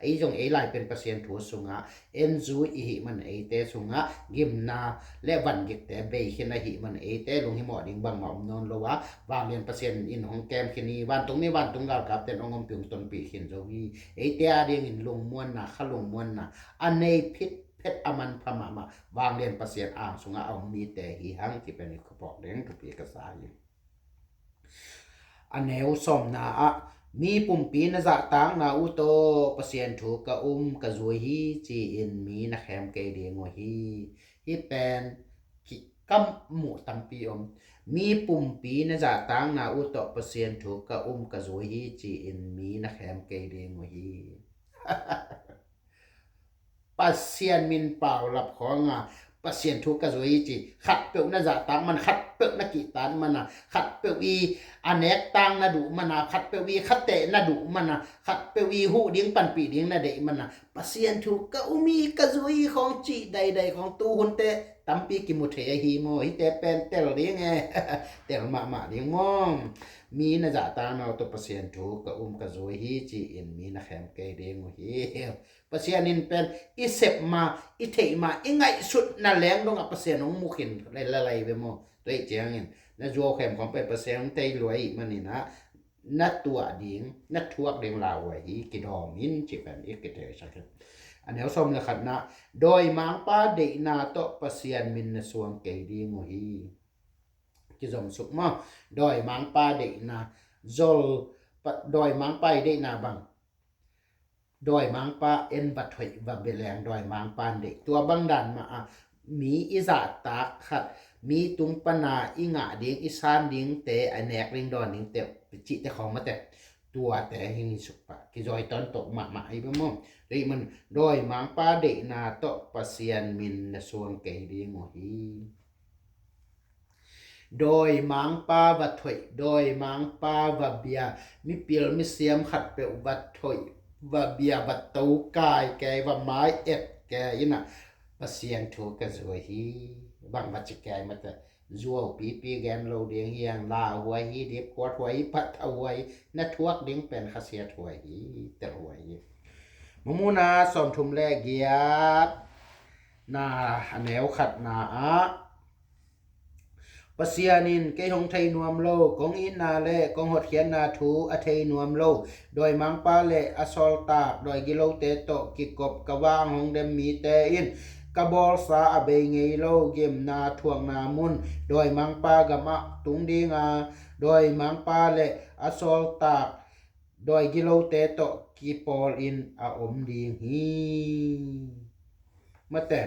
A: ไอ้จงไอ้ลายเป็นเปอร์เซ็นต์ถัวสุงะเอ็นจูอีหิมันไอ้เตสุงะกิมนาและวันกิแต่เบย์ขึ้นไอ้หิมันไอ้เตลงหิมอดิ้งบางหอมนอนโลวะวางเรียนเปอร์เซ็นต์อินของแกมขึ้นนี้วันตรงนี้วันตรงกับกับแต่องอมเปียงต้นปีขึ้นจวีไอ้เตอาเดียงอินลงม้วนนะขลงม้วนนะอันในพิษเพชรอมันพมามาวางเรียนประเสียนอ่างสุงเอามีแต่หีหังที่เป็นกระบอกแดงทุกปีกษาอยู่อันแนวสมนามีปุ่มปีนจะต่างนาอุโตประเสียนถูกกะกะจวยฮีจีอินมีนะแคมเกเดียงวฮีเป็นกิกัมหมูตัมปีอมมีปุ่มปีนจะต่างนาอุโตประเสียนถูกกะกะจวยฮีจีอินมีนะแคมเกเดียงวฮีปัสเซียนมินเปล่าหลับของปัสเซียนทุกกระสวยจีขัดเปิลน่าจะตังมันขัดเปิลนักกีตาร์มันขัดเปิลวีอันเนกตังน่าดูมันขัดเปิลวีขัดเตะน่าดูมันขัดเปิลวีหูดิ้งปันปีดิ้งน่าเดมันปัสเซียนทุกก็มีกระสวยของจีใดๆของตูหุ่นเตะตัมปีกิมุเทฮีโมฮิเตเป็นเตลเลี้ยงไงเตลมาเลี้ยงมองมีน่าจะตามเอาตัวปัสเซียนทุกก็กระสวยฮีจีอินมีนะแคมเกเดงฮีปัสเซียนินเป็นอิเซปมาอิเทมาอิไงสุดน่าแรงลงปัสเซียนของมุขินอะไรไปโมตัวเจียงอินน่าจัวแคมของเป็นปัสเซียนเตยรวยมันนี่นะนัดตัวดิ้งนัดทวกเด้งลาวไว้กิดอมินจีเป็นอีกกิเตชักอันนี้สมเลยขัดนะโดยมังป้าเดนาโตปัสเซียนมินนสวงเกดีงฮีกิจสมสุขมาโดยมังป้าเดนาโจลโดยมังป้าเดนาบังโดยมังป้าเอ็นบัดถอยบับเบลงโดยมังป้าเด็กตัวบังดันมามีอิสระตากขัด มีตุงปนาอิงะดิงอิสานดิงเตอแนกลิงดอนดิงเตจิแต่ของมาแต่ตัวแต่หิงสุปะกิจอยตอนตกมาไอ้บ่มอเลยมันโดยมังปาเดนาโตปะเซียนมินนะสวงเกดีโมฮีโดยมังปาวัดถอยโดยมังปาวับเบียมีเปียลมีเสียมขัดเปวัดถอยวับเบียวัดตูกายแกวับไม้เอ็ดแกยินะปะเซียนถูกกันสวยฮีบางวัดจะแกมาแต่จัวปีแกนโลเดียงเฮียงลาหวยฮีเด็บกวดหวยพัดเอาหวยนัทวกเดียงเป็นขเสียถวยฮีแต่หวยมมูนาสอมทุมแลเกียดนาแนวขัดนาปะเสียนินเกยหงไทยนวมโลกองอินนาเลกองหดเขียนนาทูอไทยนวมโลโดยมังปาเลอซอลตาโดยกิโลเตโตกิกบกะวางหงเดมมีเตอินกะบอลซาอเบงเงโลเกมนาทวงนามุนโดยมังปากะมะตุงดีงาโดยมังปาเลอซอลตาโดยกิโลเตโตกิปอลอินอาอมดีฮีมาแต่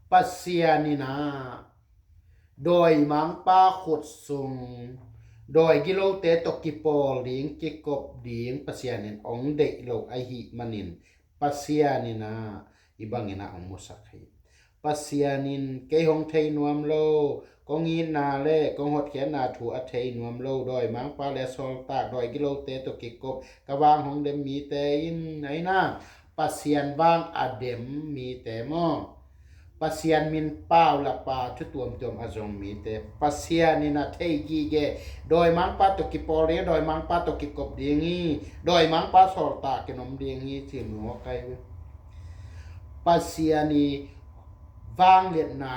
A: ปัสเซียนี่นะโดยมังปาขุดซุงโดยกิโลเตตกิปอลิงกิกบดิงปัสเซียนินองเดโลไอหิมันินปัสเซียนี่นะอีบังเงินะองมุสักฮีปัสเซียนินเกยหงเทนวมโลกองอินนาเลกองหดเขียนนาถูอเทนวมโลโดยมังปาเลโซลตาโดยกิโลเตตกิกบกะวางหงเดมมีเตอินไหนนะปัสเซียนบางอเดมมีเตมอปัสเซียนมินเป้าละปาชุดตัวมอาจงมีแต่ปัสเซียนนี่นะเทกีเกโดยมังปาตกิปอเรโดยมังปาตกิกบเดียงีโดยมังปาสอตาเกนมเดียงีที่หนูไกปัสเซียนีวางเลียนา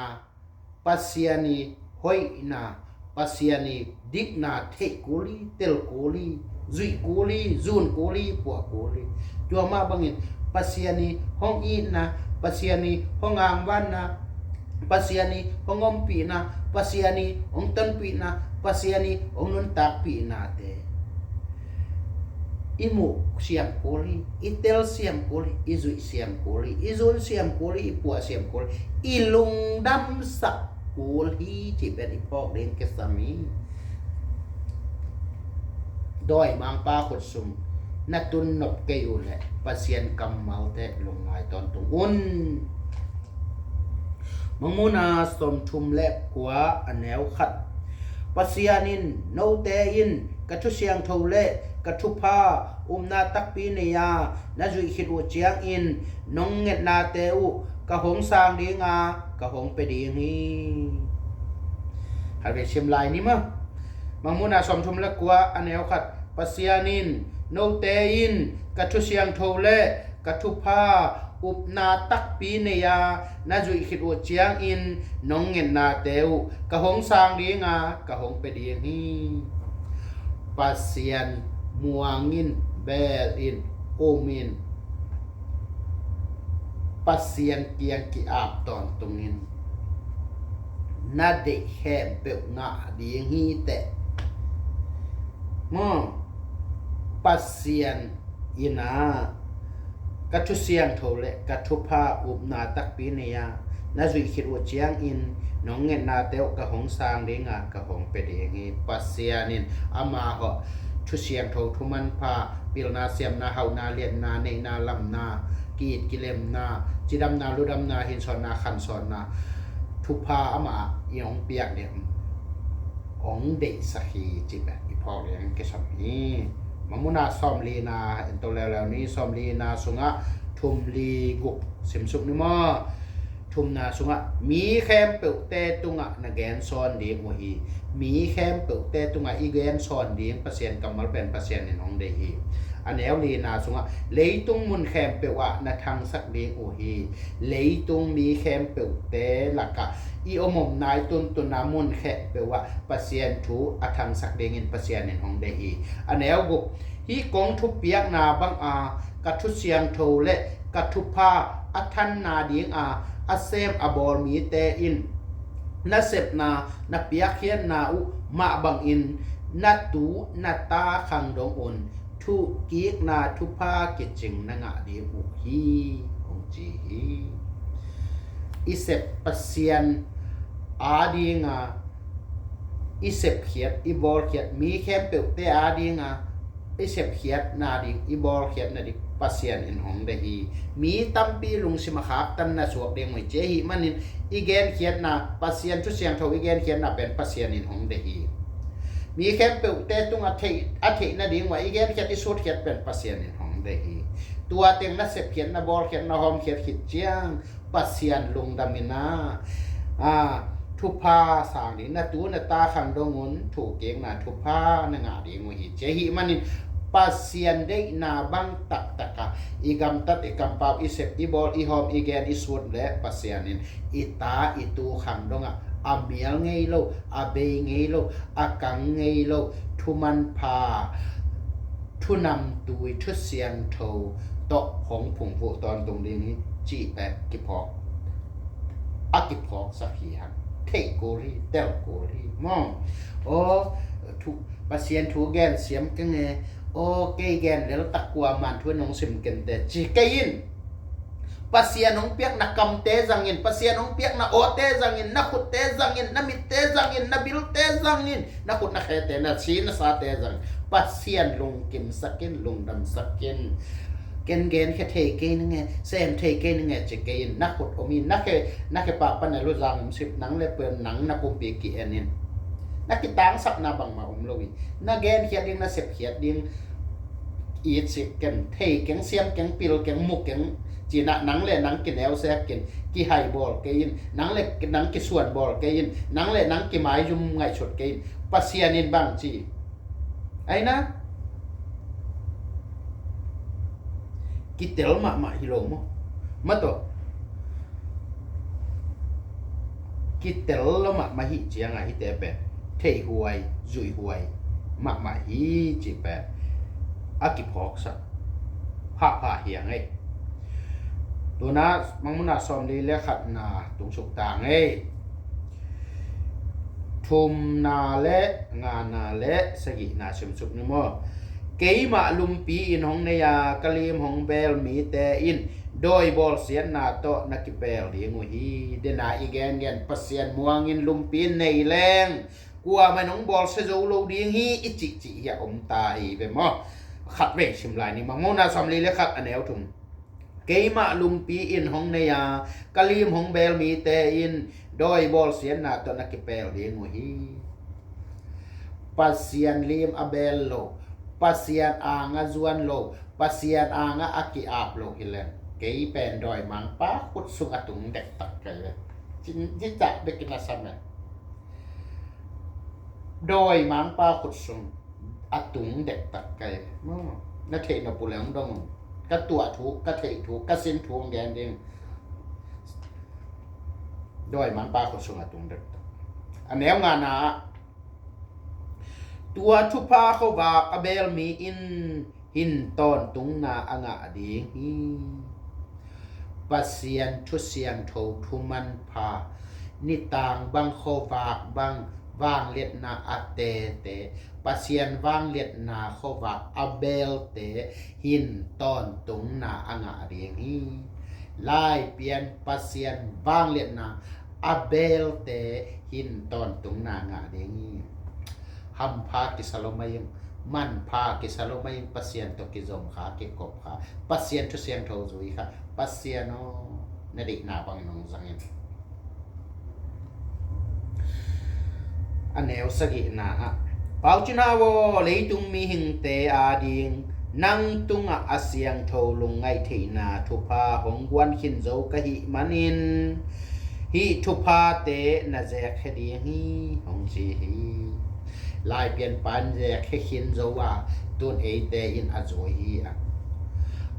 A: ปัสเซียนีหอยนาปัสเซียนีดิกนาเทกุลีเตลกุลีจุยกุลีจูนกุลีปัวกุลีจัวมาบังอินปัสเซียนีห้องอินนะปัสเซียนีห้องอ่างวันนะปัสเซียนีห้องอมปีนะปัสเซียนีห้องตันปีนะปัสเซียนีห้องนุนตากปีนะเตอิมุเสียมโคลีอิเตลเสียมโคลีอิจุเสียมโคลีอิจุเสียมโคลีอิปัวเสียมโคลีอิลุงดำสักโคลีที่เป็นอีพอกเดนเกสามีโดยมังปาขุดซุมนัตุนนบเกยุเลปัสเซียนกำเมาเตลงไงตอนตุงอุนมังมุนาสมทุมเล็บกัวอันแนวขัดปัสเซียนินโนเตอินกระทุเสียงโทเลกระทุพานาตักปีเนียนาจุยขิดวเจียงอินนงเงตนาเตอุกะหงสางดีงากะหงไปดีฮีฮัลเวชิมไลนี่มั้งมังมุนาสมทุมเล็บกัวอันแนวขัดปัสเซียนินโนเตอินกระทุเสียงโทเลกระทุพานาตักปีเนียนาจุยขิดวเจียงอินนงเงตนาเตอุกะหงสางดีงากะหงไปดีฮีปัสเซียนมัวงินเบลอินโอมินปัสเซียนเกียงกีอาบตอนตรงนี้นาเดแฮมเปลงาดีฮีแต่มอปัสเซียนอินากัทุเซียงโทเลกัทุพานาตักปีเนียนาจุยคิดว่าเจียงอินน้องเงินนาเตวกะหงสางเดงากะหงเป็ดเองปัสเซียนินอามาเหาะทุเสียงโททุมันพาปิลนาเสียมนาเฮานาเลียนนาเนนาลำนากีดกิเลมนาจิดำนาลุดำนาหินสอนนาขันสอนนาทุพาอามาอีองเปียกเนี่ยองเดสฮีจิบอีพอเรียนเกสมีมมุนาซอมลีนาอินโตแล้วนี้ซอมลีนาสุงะทุมลีกุกสิมสุกนิมอทุมนาสุงะมีแคมเปิลเตตุงะนาแกนซอนเดียงวฮีมีแคมเปิลเตตุงะอีแกนซอนเดียงเปอร์เซ็นต์กำมัลเป็นเปอร์เซ็นต์ในน้องเดียอันแนวลีนาสุงะเลยตุงมุนแคมเปิลวะนาทางสักเดียงวฮีเลยตุงมีแคมเปิลเตหลักกะอีอมมนายตุนนามุนแคเปิลวะเปอร์เซ็นต์ทูอัทางสักเดียงเปอร์เซ็นต์ในน้องเดียอันแนวกุฮีกงทุบเปียกนาบังกัทุเสียงโทเลกัทุพาอัทันนาเดียงอาเซมอบอลมีเตอินนาเซปนาเปียกเขียนนาอุมาบังอินนาตูนาตาขังดงอุนทุกีกนาทุพาเกจิงนางะเดียบุฮีองจีฮี isep pasien adinga isep khiat ibol khiat mi khem pe te adinga isep khiat na ding ibol khiat na dik pasien in hong de hi mi tampi lung sima khak tan na suak deng moi che hi manin igen khiat na pasien chu siang tho igen khiat na pen pasien in hong de hi mi khem pe te tung a thei na ding wa igen khiat isut khiat pen pasien in hong de hi tua teng na sep khiat na bol khiat na hom khiat khit chiang pasien lung damina thu pa sang ni na tu na ta khang dongun thu keng na thu pa na nga ding mo hi che hi manin pasien de na bang tak taka igam tat ikam pau isep ibol ihom igen isut le pasienin ita itu khang donga amial ngei lo abe ngei lo akang ngei lo thuman pa thunam tui thu siang tho to hong phung pu ton tung ding hi chi pe ki phok akip phok sa hi han thei ko ri tel ko ri mong o thu pasien thu gen siam ke nge o ke gen le tak kwa man thu nong sim ken te chi ke in pasien nong piak na kam te zangin pasien nong piak na o te zangin na khut te zangin na mit te zangin na bil te zangin na khut na khe te na chi na sa te zang pasien lung kim sakin lung dam sakin ken gen khe thei ke nge sem thei ke nge che ke in na khut o mi na ke pa pa na lo zang sip nang le pen nang na pum pi ki enin na ki tang sak na bang ma lowi na gen khiat ding na sep khiat ding i chi ken thei ken siam ken pil ken muk ken chỉ nắng lệ nắng cái nẻo xe cái hay bol cái in nắng lệ nắng cái suan bol cái in nắng lệ nắng cái máy zoom ngày chuột cái in pasien in bang chỉ ấy na cái tel mà hilo mo mất rồi cái tel mà hi chỉ ngay hi té bè thầy huay rủi huay mà hi chỉ bè à cái phok sa pa hiang ấyตัวนะมังมุนาซอมลีเล็กขัดนาตรงสุกต่างเอ้ทุมนาเละงานนาเละสกินาชิมสุกนี่มั้งเกี่ยมาลุมปีอินหงเนียกะลีมหงเบลมีแต่อินโดยบอลเสียนนาโตนักเบลเดียงหัวฮีเดนาอีแกนเงินปัสเซียนม่วงอินลุมปีในแรงกลัวมันหงบอลเซโซโลเดียงฮีอิจิจิอย่าอมตายไปมั้งขัดเวกชิมลายนี่มังมุนาซอมลีเล็กขัดอันเอวทุมเกี่ยมาลุมปีอินหงเนียกะลีมหงเบลมีแต่อินโดยบอลเสียนนาโตนักเบลเดียงหัวฮีpasien lim abel lo pasien anga zuan lo pasien anga aki ap lo hilen kei pen doi mang pa khut sung atung dek tak kai jin ja de kina sama doi mang pa khut sung atung dek tak kai na the na pulang dong ka tua thu ka thei thu ka sin thu ngen ding doi mang pa khut sung atung dek anel nga naตัวทุพาเขาว่าอเบลมีอินหินตอนตุงนาอ่างอดีฮีปัสเซียนทุเสียงโถทุมันพานิตางบังเขาวากบังว่างเลียดนาอเตเตปัสเซียนว่างเลียดนาเขาว่าอเบลเตหินตอนตุงนาอ่างอดีฮีลายเปลี่ยนปัสเซียนว่างเลียดนาอเบลเตหินตอนตุงนาอ่างอดีฮีham pha ki salomayim man pha ki salomayim pasien to ki zom kha ki kop kha pasien to siang tho zui kha pasien no na dik na bang nong zangin aneu sagi na a pau china wo leitung mi hing te a ding nang tunga asiang tho lung ngai thei na thu pha hong wan khin zo ka hi manin hi thu pha te na je khedi hi hong ji hiลายเปลี่ยนปันแยกให้ขินโจว่าตุนเอเตอินอโจฮี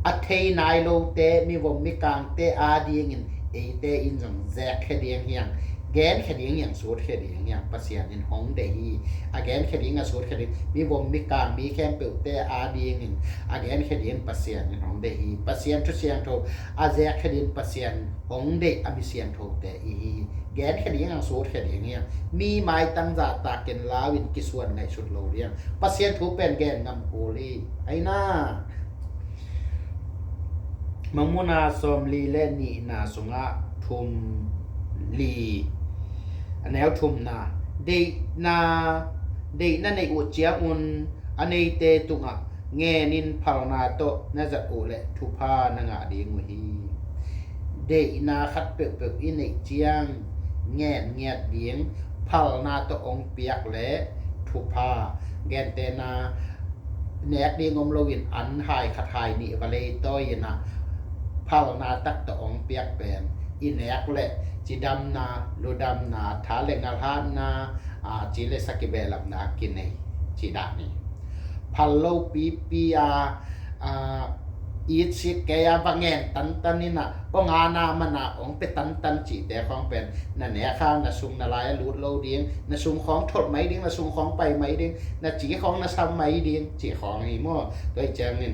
A: อัเทนายโลเตมีวงมีกลางเตอาดีงินเอเตอินจังแยกแค่เดียงเฮียงแกนแค่เดียงอย่างสูดแค่เดียงอย่างปัสเซียนอินหงเดฮีอาแกนแค่เดียงสูดแค่เดียงมีวงมีกลางมีแค่เปิลเตอาดีงินอาแกนแค่เดียงปัสเซียนอินหงเดฮีปัสเซียนทุเซียนโทอาแยกแค่เดียงปัสเซียนหงเดอมิเซียนโทเตอีแกนแค่เดียงอย่างสูดแค่เดียงอย่างมีไม้ตั้งจ่าตาเกนลาวินกิส่วนในชุดโลเรียงปัสเซียนทุเป็นแกนงำโอลีไอ้น่ามังมุนาสมลีเลนีนาสุงะทุม ลีอันแนวทุ่มนาเดนาเดนั่นในอุจเจียอุนอันในเตตุงะเงนินพาลนาโตน่าจะอุเลทุพานงะดีงวฮีเดนาขัดเปเปอินในเจียงเงียดเดียงพาลนาโตองเปียกและทุพาแกนเตนาเนกดีงอมโลวินอันหายขัดหายนี่วะเลยต้อยนะพาลนาตักตองเปียกเป็นอินเนกและจิดำนาลูดำนาทาเลงาลานาจิเลสกิเบลับนากินในจิดานีพัลโลปีปีอีสิเกียบางเงินตันนี่นะก็งานามันนะองเป็นตันจีแต่ของเป็นนั่นเนี่ยข้างน่ะซุงน่ะลายลูดโลเดียงน่ะซุงของถดไหมเดียงน่ะซุงของไปไหมเดียงน่ะจีของน่ะซ้ำไหมเดียงจีของไอ้หม้อตัวเจียงเงิน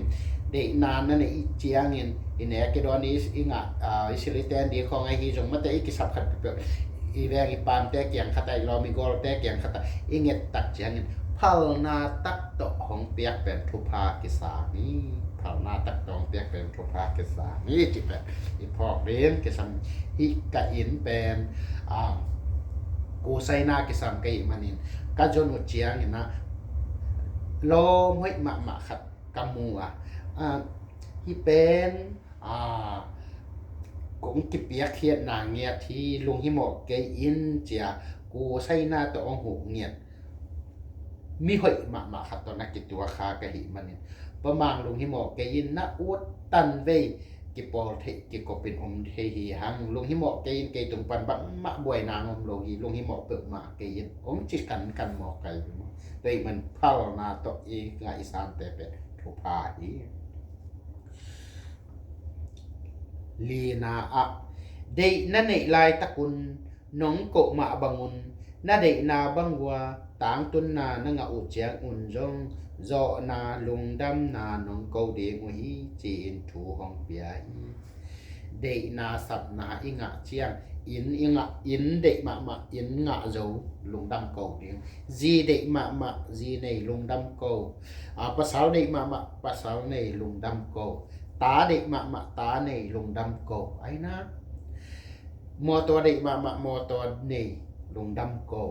A: เด็กนานนั่นอีเจียงเงินอีเนี่ยก็โดนอีอิงอิสิลิเตนดีของไอ้ฮิจงมันแต่อีกิสับขัดเปล่าอีแวงอีปามแต่เกียงขัดไอ้ลอมิโกลแต่เกียงขัดอีเงตักเจียงเงินพัลนาตักตะของเปียกเป็นทุพากิสานี่พัลนาตักตองเปียกเป็นทุพากิสานี่จิเป็นอีพอกเรียนกิสัมฮิกะอินเป็นกูไซนากิสัมกะอิมันินกะจนอุเจียงนะโลมหิมะขัดกัมมัวฮิเป็นกงกิเปียกเขียนนางเงียที่ลุงฮิโมเกอินเจียกูไซนาตองหูเงียมีหอยมาขัดตอนนักกิตัวคากะหิมันเนี่ยประมาณลุงฮิโมเกยินนะอวดตันเวกิปอลเทกิกเป็นอมเทหีหังลุงฮิโมเกยินเกตุงปันบังมะบวยนางอมโลหีลุงฮิโมเปิดมาเกยินอมจิกันหมอไก่แต่มันพาลนาตเองงาอิสานแต่เป็นทุพาหีลีนาอะเดนั่นในลายตะกุนน้องโกมาบังุนน่าเดนาบังวัวต่างตุนนานังอุเจียงอุนจงโจนาลุงดำนาน้องเกาเดงวีจีนถูห้องเปียเดนาสับนาอิงะเชียงอิงะเดมาอินงะโจลุงดำเกาเดียงจีเดมาจีในลุงดำเกาภาษาเดมาภาษาในลุงดำเกาตาเดมาตาในลุงดำเกาไอ้นะมอตัวเดมามอตัวในลุงดำเกา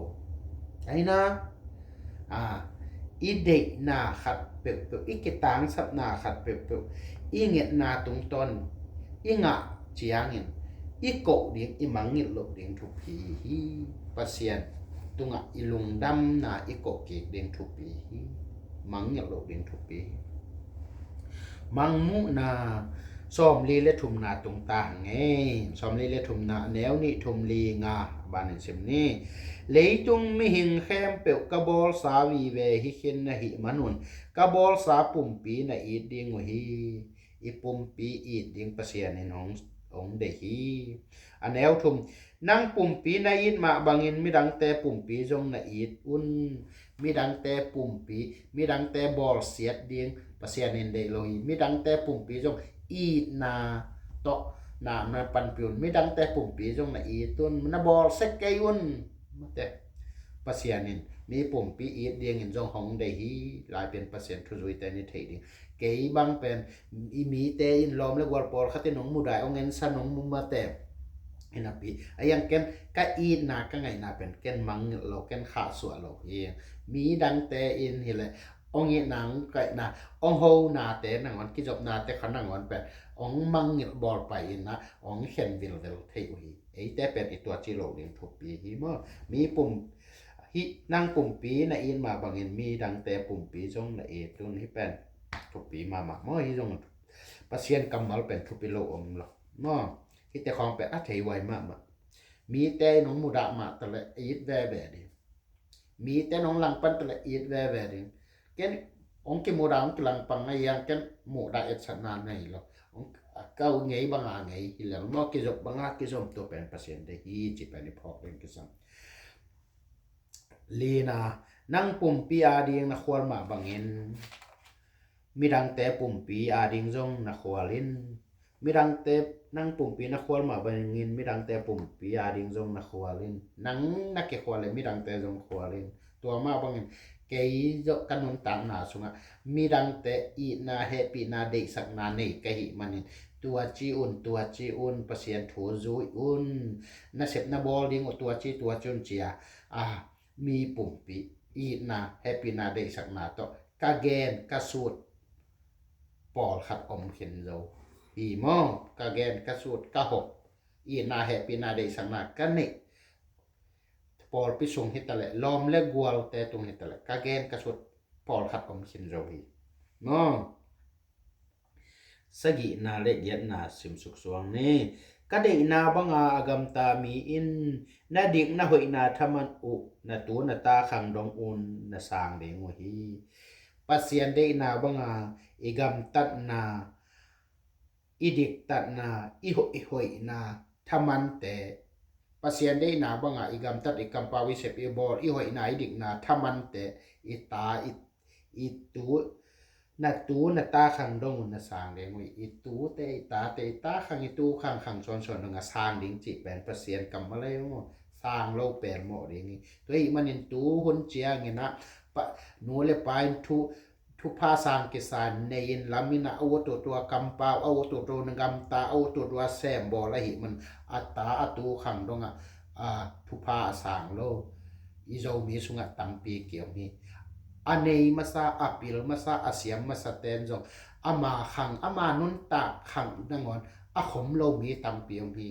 A: ไอ้นะอีเด็กนาขัดเปล่าอีกต่างสับนาขัดเปล่าอีเงียนาตรงต้นอีงะเจียงเงินอีโกเดียงอีมังเงียหลบเดียงทุกปีฮีปัสเซียนตรงอีลุงดำนาอีโกเกเดียงทุกปีฮีมังเงียหลบเดียงทุกปีมังมุนาซ้อมลีและทุมนาตรงต่างไงซ้อมลีและทุมนาแนวนี้ทุมลีงาบานเซมนี่เลยจุงมิหิงเข้มเปียวกบอลสาวีเวฮิเคนนะฮิมันุนกบอลสาปุ่มปีนะอีดิงวฮีอีปุ่มปีอีดิงเปเสียในน้องเดฮีอันแนวทุมนั่งปุ่มปีนะอีดมาบางอินมีดังแต่ปุ่มปีจงนะอีดอุนมีดังแต่ปุ่มปีมีดังแต่บอลเสียดดิงเปเสียในเดโลฮีมีดังแต่ปุ่มปีจงอีดนาโตนามาปันปิวนมีดังแต่ปุ่มปีจงนะอีตุนมันบอลเซ็กเกยุนแต่ภาษาเนี่ยมีปุ่มปีอีดเดียงเห็นจงของเดฮีลายเป็นภาษาทุจุยแต่ในไทยดิเกย์บางเป็นมีแต่อินลอมและวอลปอลขัดน้องมุดายองเงินสนองมุมาแต่เห็นปีไอ้ยังเกนก็อีดนาก็ไงนาเป็นเกนมังเราเกนขาสวยเราเองมีดังแต่อินเห็นเลยองเงี้ยนังไก่นาองโฮนาแต่นังวันกิจบนาแต่ขันนังวันเป็นองมังเงี้ยบอลไปนะองเห็นวิลเดลเทวีไอ้แต่เป็นไอตัวจิโร่เลี้ยงทุกปีฮีมอมีปุ่มฮินั่งปุ่มปีนะอินมาบางเงินมีดังแต่ปุ่มปีจงนะเอตุนที่เป็นทุกปีมามอฮิจงปัสเซียนกำมัลเป็นทุกปีโลอมหรอมอที่แต่ของเป็นอัฐิไวมากมีแต่น้องมุดามาตะละอีดแวแวดิมีแต่น้องหลังปันตะละอีดแวแวดิเกนองค์มุดาองค์หลังปังไงยังเกนมุดาเอชนานไงหรอเก้าไงบางไงฮิลล์มอกิจบบางกิจบตัวเป็นปัสเซียนได้ฮีจิเป็นพอกเป็นกิจลีนานั่งปุ่มปีอาดิงนักขวามาบังเงินมีดังแต่ปุ่มปีอาดิงจงนักขวาลินมีดังแต่นั่งปุ่มปีนักขวามาบังเงินมีดังแต่ปุ่มปีอาดิงจงนักขวาลินนั่งนักเก็บขวาเลยมีดังแต่จงขวาลินตัวมาบังเงินเกยจกันนุนต่างนาสุงะมีดังแต่อีนาเฮปีนาเดสักนาเนกะหิมันิน ตัวจีอุนตัวจีอุนประเสียนถูจุยอุนน่าเสพน่าบอลลิงตัวจีตัวจุนเจียมีปุ่มปีอีนาแฮปปี้นาเดสักนาโตกาเกนกาสูดปอลขัดอมเข็นโจอีมองกาเกนกาสูดกาหกอีนาแฮปปี้นาเดสักนากันเนปอลพิสงหิตะเลลอมเลกัวลแต่ตรงหิตะเลกาเกนกาสูดปอลขัดอมเข็นโจฮีมองสกินาเลเกียนาสิมสุกสวงนี่ก็เด็กนาบังอากัมตามีอินนาดิกนาหอยนาทมันอุนาตัวนาตาขังดองอุนนาสางเดงวฮีปัสยันเด็กนาบังอาอิกัมตัดนาอิดิกตัดนาอิหอยนาทมันแต่ปัสยันเด็กนาบังอาอิกัมตัดอิกัมปาวิเซปิบอลอิหอยนาอิดิกนาทมันแต่อิตาอิตัวนาตูนาตาขังดงนาสางเดงวิอิตูเตตาขังอิตูขังชอนงาสางดิงจิเป็นประเสียนกำมาเลยมั้งสางโลเปรโมเดงี้ตัวอีมันอินตูหุนเจียงเงี้ยนะปะนูเลปายทุภาษากิสานในยินลามินะเอาตัวกำปาเอาตัวนงกำตาเอาตัวแซมบอละหิมันอัตตาอัตูขังดงทุภาสางโลอิโจมีสุงะตัมปีเกี่ยวมีanei masa apil masa asiam masa ten jong ama khang ama nun ta khang nangon a khom lo mi tam piom hi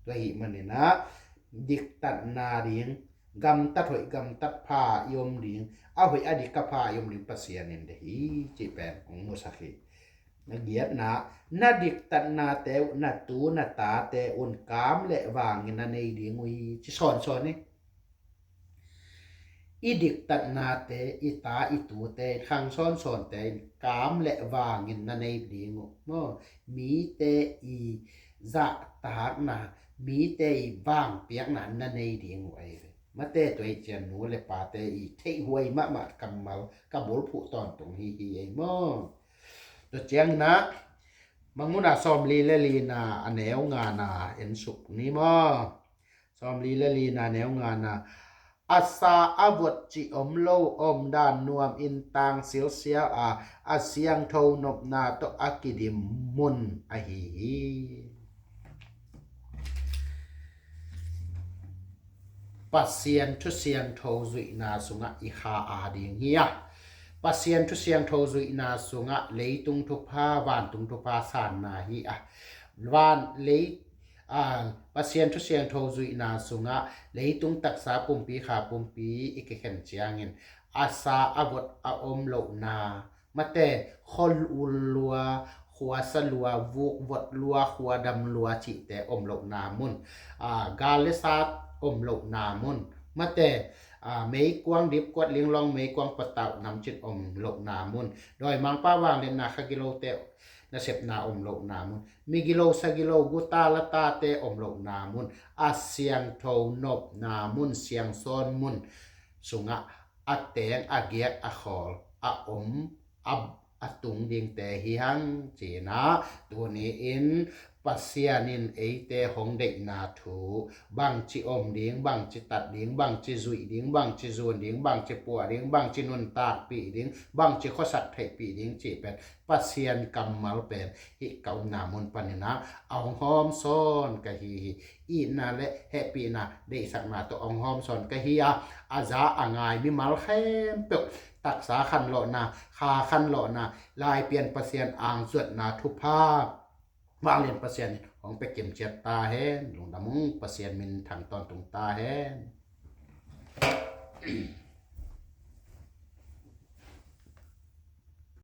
A: to hi manina dik tat na ring gam tat hoi gam tat pha yom ring a hoi adik ka pha yom ring pasian in de hi chi pen ong mo sakhi na giat na dik tat na te na tu na ta te un kam le wang in na nei ding ui chi son niอีดิกตัดนาเตอีตาอีตูเตขังซ้อนเตกามและวางินนันในดีงโมมีเตอีจะตากนามีเตอีวางเปียกนันนันในดีงไอมาเตตัวเจียนหนูเลยปาเตอีเทหวยมะกำเมากำบุลผู้ตอนตรงฮีไอโมตัวเจียงนะมังมุนาซอมลีเลลีนาอันแนวงานาเอ็นสุกนี่โมซอมลีเลลีนาแนวงานาอาซาอาวดจิอมโลอมดานนวมอินตังเสียวเสียอาเสียงโทนบนาตอากิดิมมุนอหีปัสเซียนทุเสียงโทจุยนาสุงะอิคาอาดิงเฮียปัสเซียนทุเสียงโทจุยนาสุงะเลยตุงทุพาวานตุงทุพาสานนาฮีวานเลยpasien thu siang tho zui na sunga leitung taksa pumpi kha pumpi ikhen chiangin asa avot a om lo na mate khol ulwa khwa salwa vuk vot lua khwa dam lua chi te om lo na mun galesat om lo na mun mate mấy quang điệp quạt liêng long mấy quang bật tạo nằm trên om lo na mun đòi mang pa wang lên na khagilo te na sep na om lo namun migilo sagilo guta lata te om lo namun asyang tho nop namun siang son mun sunga ateng agiak a khol a om ab atung ding te hi hang china tu ni in pasianin eite hong de na thu bang chi om ding bang chi tat ding bang chi zui ding bang chi zon ding bang chi pu ding bang chi nun ta pi ding bang chi khosat thai pi ding chi pen pasian kamal pen hi kau na mun panina ong hom son ka hi i na le happy na de sak na to ong hom son ka hi aza angai mi mal khem pe tak sa khan lo na kha khan lo na lai pian pasian ang suat na thu paวางเรียนpasienของไปเก็บเจ็บตาแห้งลงดำมุงpasienมินทางตอนตรงตาแห้ง